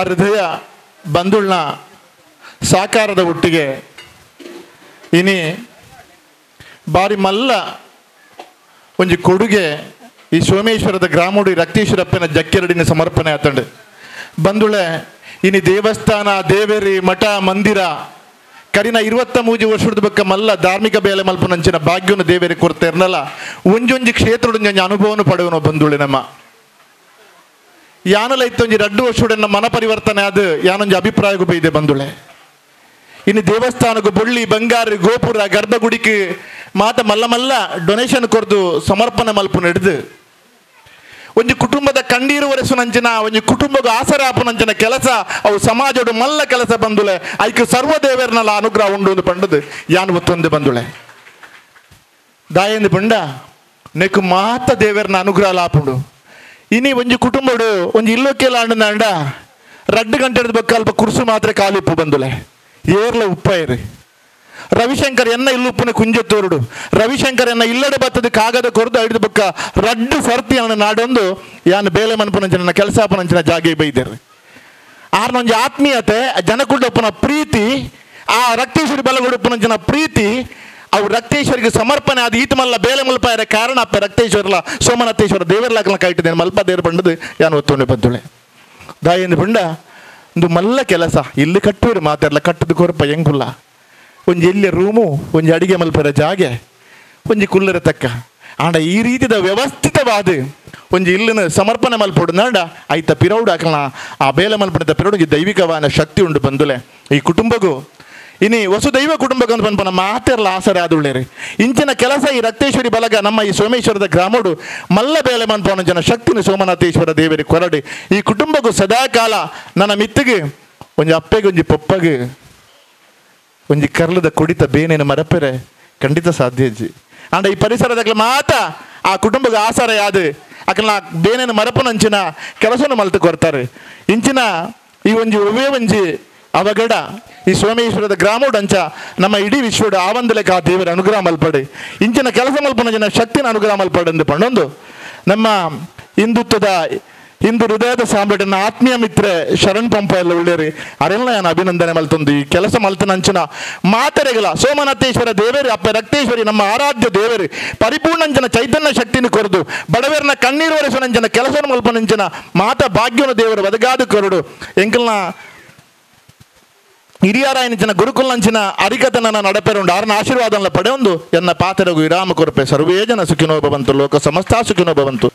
ಹೃದಯ ಬಂಧುಳ್ನ ಸಾಕಾರದ ಒಟ್ಟಿಗೆ ಇನಿ ಬಾರಿ ಮಲ್ಲ ಒಂಜಿ ಕೊಡುಗೆ ಈ ಸೋಮೇಶ್ವರದ ಗ್ರಾಮೋಡಿ ರಕ್ತೇಶ್ವರಪ್ಪನ ಜಕ್ಕೆರಡಿನ ಸಮರ್ಪಣೆ ಆತಂಡು ಬಂದುಳೆ ಇನಿ ದೇವಸ್ಥಾನ, ದೇವೇರಿ, ಮಠ, ಮಂದಿರ ಕರಿನ 23 ವರ್ಷದ ಬಕ್ಕ ಮಲ್ಲ ಧಾರ್ಮಿಕ ಬೇಲೆ ಮಲ್ಪನಂಚಿನ ಭಾಗ್ಯವನ್ನು ದೇವೇರಿ ಕೊಡ್ತಾ ಇರ್ನಲ್ಲ ಒಂಜೊಂಜಿ ಕ್ಷೇತ್ರದೊಂಜಿ ಅನುಭವನು ಪಡೆವನು ಬಂದುಳೆ ನಮ್ಮ ಯಾನಲ ಇತ್ತೊಂಜಿ 2 ವರ್ಷದ ಮನ ಪರಿವರ್ತನೆ ಅದು ಯಾನೊಂಜಿ ಅಭಿಪ್ರಾಯಗೂ ಬೈದೆ ಬಂದುಳೆ. ಇನ್ನು ದೇವಸ್ಥಾನಕ್ಕೂ ಬೊಳ್ಳಿ, ಬಂಗಾರ, ಗೋಪುರ, ಗರ್ಭಗುಡಿಗೆ ಮಾತ ಮಲ್ಲ ಡೊನೇಷನ್ ಕೊರ್ದು ಸಮರ್ಪಣೆ ಮಲ್ಪು ನಡೆದು ಒಂಜಿ ಕುಟುಂಬದ ಕಣ್ಣೀರು ಒರೆಸುನಂಚಿನ ಒಂಜಿ ಕುಟುಂಬಗೂ ಆಸರೆ ಆಪುನಂಚಿನ ಕೆಲಸ ಅವು ಸಮಾಜಡು ಮಲ್ಲ ಕೆಲಸ ಬಂದುಳೆ ಐಕ್ ಸರ್ವದೇವರನಲ್ಲ ಅನುಗ್ರಹ ಉಂಡು ಒಂದು ಪಂಡದು ಯಾನು ಒತ್ತೊಂದು ಬಂದುಳೆ ದಾಯಂದು ಪಂಡ ನೆಕ್ಕು ಮಾತ ದೇವರನ ಅನುಗ್ರಹ ಲಾಪುಂಡು. ಇನಿ ಒಂಜಿ ಕುಟುಂಬಡು ಒಂಜಿ ಇಲ್ಲೋಕೆಲ್ಲ ಅಂಡ 2 ಗಂಟೆ ಬಕ್ಕ ಅಲ್ಪ ಕುರ್ಸು ಮಾತ್ರ ಕಾಲಿಪ್ಪು ಬಂದುಳೆ ಏರ್ಲ ಉಪ್ಪಾಯಿರಿ. ರವಿಶಂಕರ್ ಎನ್ನ ಇಲ್ಲುಪ್ಪನ ಕುಂಜತ್ತೋರುಡು ರವಿಶಂಕರ್ ಎನ್ನ ಇಲ್ಲಡೆ ಬತ್ತದ ಕಾಗದ ಕೊರದು ಹಿಡಿದು ಬಕ್ಕ 2 ಸರ್ತಿ ಅವನ ನಾಡೊಂದು ಯಾನು ಬೇಲೆ ಮನ್ಪುನಂಚಿನ ಕೆಲಸ ಪನಂಚಿನ ಜಾಗೆ ಬೈದೇರು. ಆರ್ನೊಂಜಿ ಆತ್ಮೀಯತೆ ಜನಕುಂಡಪ್ಪನ ಪ್ರೀತಿ, ಆ ರಕ್ತೇಶ್ವರಿ ಬಲಗುಡಪ್ಪನಂಚಿನ ಪ್ರೀತಿ ಅವು ರಕ್ತೇಶ್ವರಿಗೆ ಸಮರ್ಪಣೆ ಅದು ಈತ ಮಲ್ಲ ಬೇಲೆ ಮಲ್ಪಾಯರ ಕಾರಣ ಅಪ್ಪ ರಕ್ತೇಶ್ವರಲ ಸೋಮನಾಥೇಶ್ವರ ದೇವರ್ಲಾಕಲ ಕೈಟಿದ್ದೇನೆ ಮಲ್ಪ ದೇವರು ಪಂಡದು ಯಾನು ಒತ್ತೊಂಡೆ ಬದ್ದುಳೆ ದಾಯಂದು ಪಂಡ ಒಂದು ಮಲ್ಲ ಕೆಲಸ ಇಲ್ಲಿ ಕಟ್ಟುವರು ಮಾತಾಡಲ್ಲ ಕಟ್ಟದ ಕೊರಪ ಹೆಂಗುಲ್ಲ ಒಂಜಿ ಎಲ್ಲಿಯ ರೂಮು, ಒಂಜಿ ಅಡಿಗೆ ಮಲ್ಪರ ಜಾಗೆ, ಒಂಜಿ ಕುಲ್ಲರ ತಕ್ಕ ಆಂಡ ಈ ರೀತಿದ ವ್ಯವಸ್ಥಿತವಾದ ಒಂಜಿ ಇಲ್ಲಿನ ಸಮರ್ಪಣೆ ಮಲ್ಪೋಡು ನಾಡ ಆಯ್ತ ಪಿರೌಡು ಹಾಕಲ ಆ ಬೇಲೆ ಮಲ್ಪಣದ ಪಿರೌಡು ದೈವಿಕವಾದ ಶಕ್ತಿ ಉಂಡು ಬಂದುಲೆ ಈ ಕುಟುಂಬಗೂ ಇನಿ ವಸುದೈವ ಕುಟುಂಬಕ್ಕೆ ಅಂತ ಪನ್ಪನ ಮಾತೆರ್ಲ ಆಸರೆ ಆದುಳ್ಳೇರಿ ಇಂಚಿನ ಕೆಲಸ ಈ ರಕ್ತೇಶ್ವರಿ ಬಲಗ ನಮ್ಮ ಈ ಸೋಮೇಶ್ವರದ ಗ್ರಾಮೋಡು ಮಲ್ಲ ಬೇಲೆ ಮನ್ಪವನ ಜನ ಶಕ್ತಿನ ಸೋಮನಾಥೇಶ್ವರ ದೇವರಿ ಕೊರಡಿ ಈ ಕುಟುಂಬಕ್ಕೂ ಸದಾಕಾಲ ನನ್ನ ಮಿತ್ತಿಗೆ ಒಂಜಿ ಅಪ್ಪೆಗೆ ಒಂಜಿ ಪೊಪ್ಪಗೆ ಒಂಜಿ ಕರ್ಲದ ಕುಡಿತ ಬೇನೇನು ಮರಪೆರೆ ಖಂಡಿತ ಸಾಧ್ಯ ಅಜ್ಜಿ ಆಂಡ ಈ ಪರಿಸರದಾಗ ಮಾತ ಆ ಕುಟುಂಬಕ್ಕೆ ಆಸರೆ ಯಾದು ಅಕಲ್ನ ಬೇನೇನು ಮರಪನಂಚಿನ ಕೆಲಸನ ಮಲ್ತು ಕೊಡ್ತಾರೆ ಇಂಚಿನ ಈ ಒಂಜಿ ಒಂಜಿ ಅವಗಡ ಈ ಸೋಮೇಶ್ವರದ ಗ್ರಾಮೋಡಂಚ ನಮ್ಮ ಇಡೀ ವಿಶ್ವದ ಆವಂದಲೆಕ ಆ ದೇವರ ಅನುಗ್ರಹ ಮಲ್ಪಡೆ ಇಂಚಿನ ಕೆಲಸ ಮಲ್ಪನ ಜನ ಶಕ್ತಿನ ಅನುಗ್ರಹ ಮಲ್ಪಡೆಂದು ಪಂಡೊಂದು ನಮ್ಮ ಹಿಂದುತ್ವದ ಹಿಂದೂ ಹೃದಯದ ಸಾಂಬಡಿನ ಆತ್ಮೀಯ ಮಿತ್ರೆ ಶರಣ್ ಪಂಪ ಎಲ್ಲ ಒಳ್ಳೆಯರಿ ಅರೆಲ್ಲ ನಾನು ಅಭಿನಂದನೆ ಮಲ್ತೊಂದು ಈ ಕೆಲಸ ಮಲ್ತನ ಅಂಚಿನ ಮಾತರೆಗಳ ಸೋಮನಾಥೇಶ್ವರ ದೇವರಿ ಅಪ್ಪ ರಕ್ತೇಶ್ವರಿ ನಮ್ಮ ಆರಾಧ್ಯ ದೇವರಿ ಪರಿಪೂರ್ಣಂಜನ ಚೈತನ್ಯ ಶಕ್ತಿನ ಕೊರದು ಬಡವರನ್ನ ಕಣ್ಣೀರು ಒರೆಸುವಂಜನ ಕೆಲಸ ಮಲ್ಪನಂಚಿನ ಮಾತ ಭಾಗ್ಯನ ದೇವರು ಬದಗಾದು ಕೊರಡು ಎಂಕಲ್ನ ಹಿರಿಯರಾಯನಿಂಚಿನ ಗುರುಕುಲಂಚಿನ ಅರಿಕತನ ನಡಪೆರುಂಡು ಆರನ ಆಶೀರ್ವಾದನ ಪಡೆಯೊಂದು ಎನ್ನ ಪಾತೆರಗು ವಿರಾಮ ಕೊರಪೆ ಸರ್ವೇ ಜನ ಸುಖಿನೋ ಭವಂತು ಲೋಕ ಸಮಸ್ತ ಸುಖಿನೋ ಭವಂತು.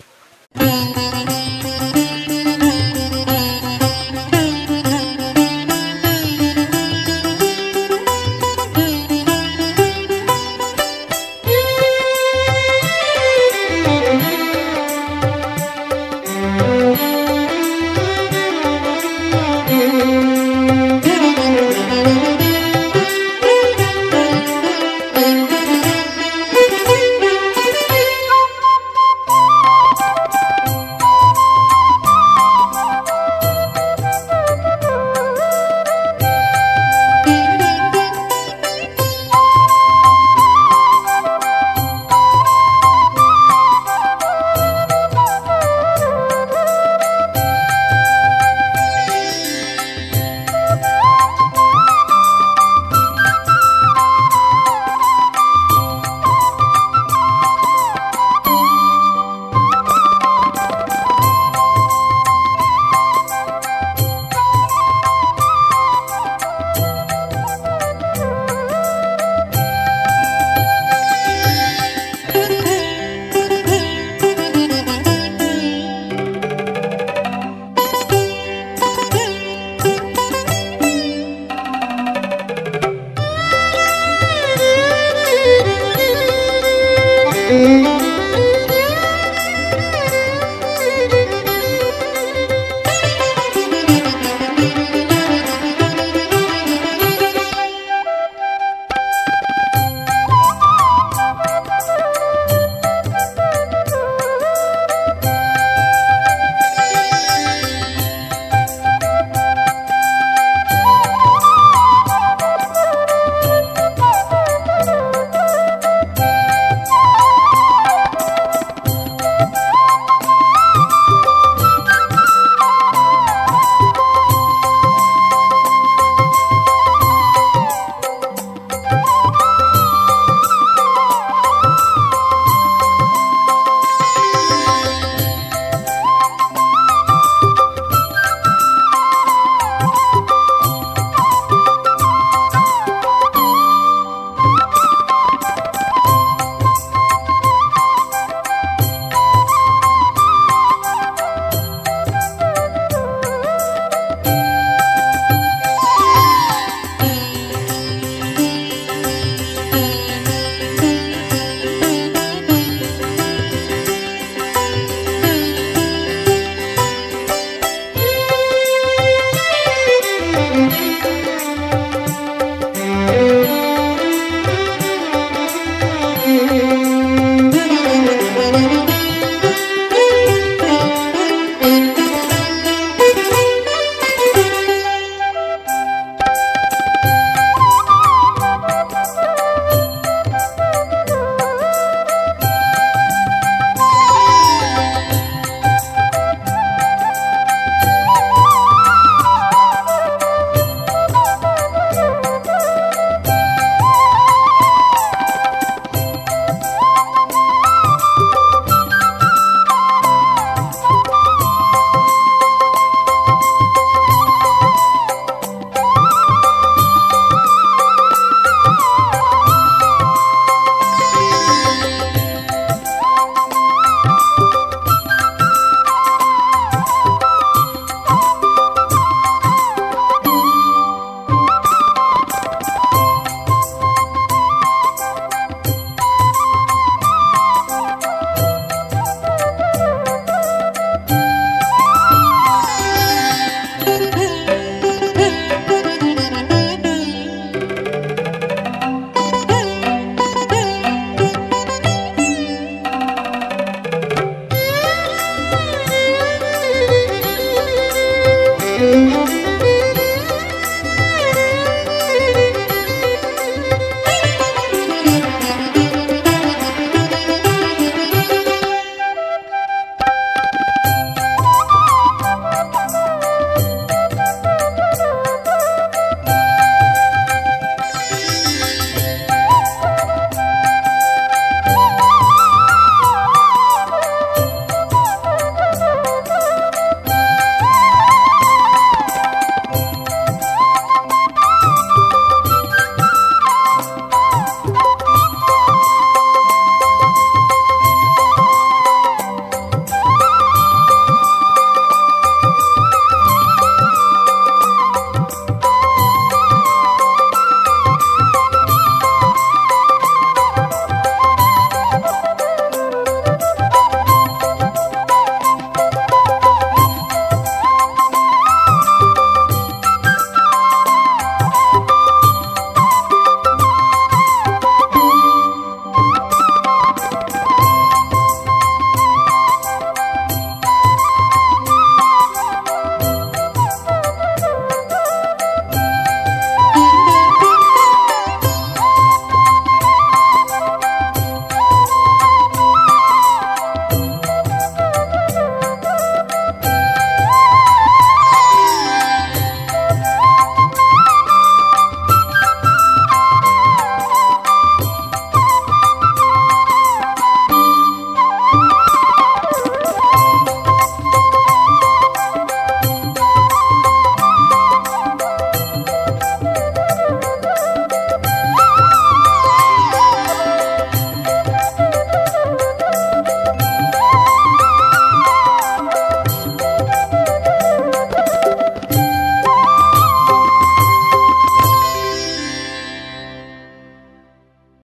ಿ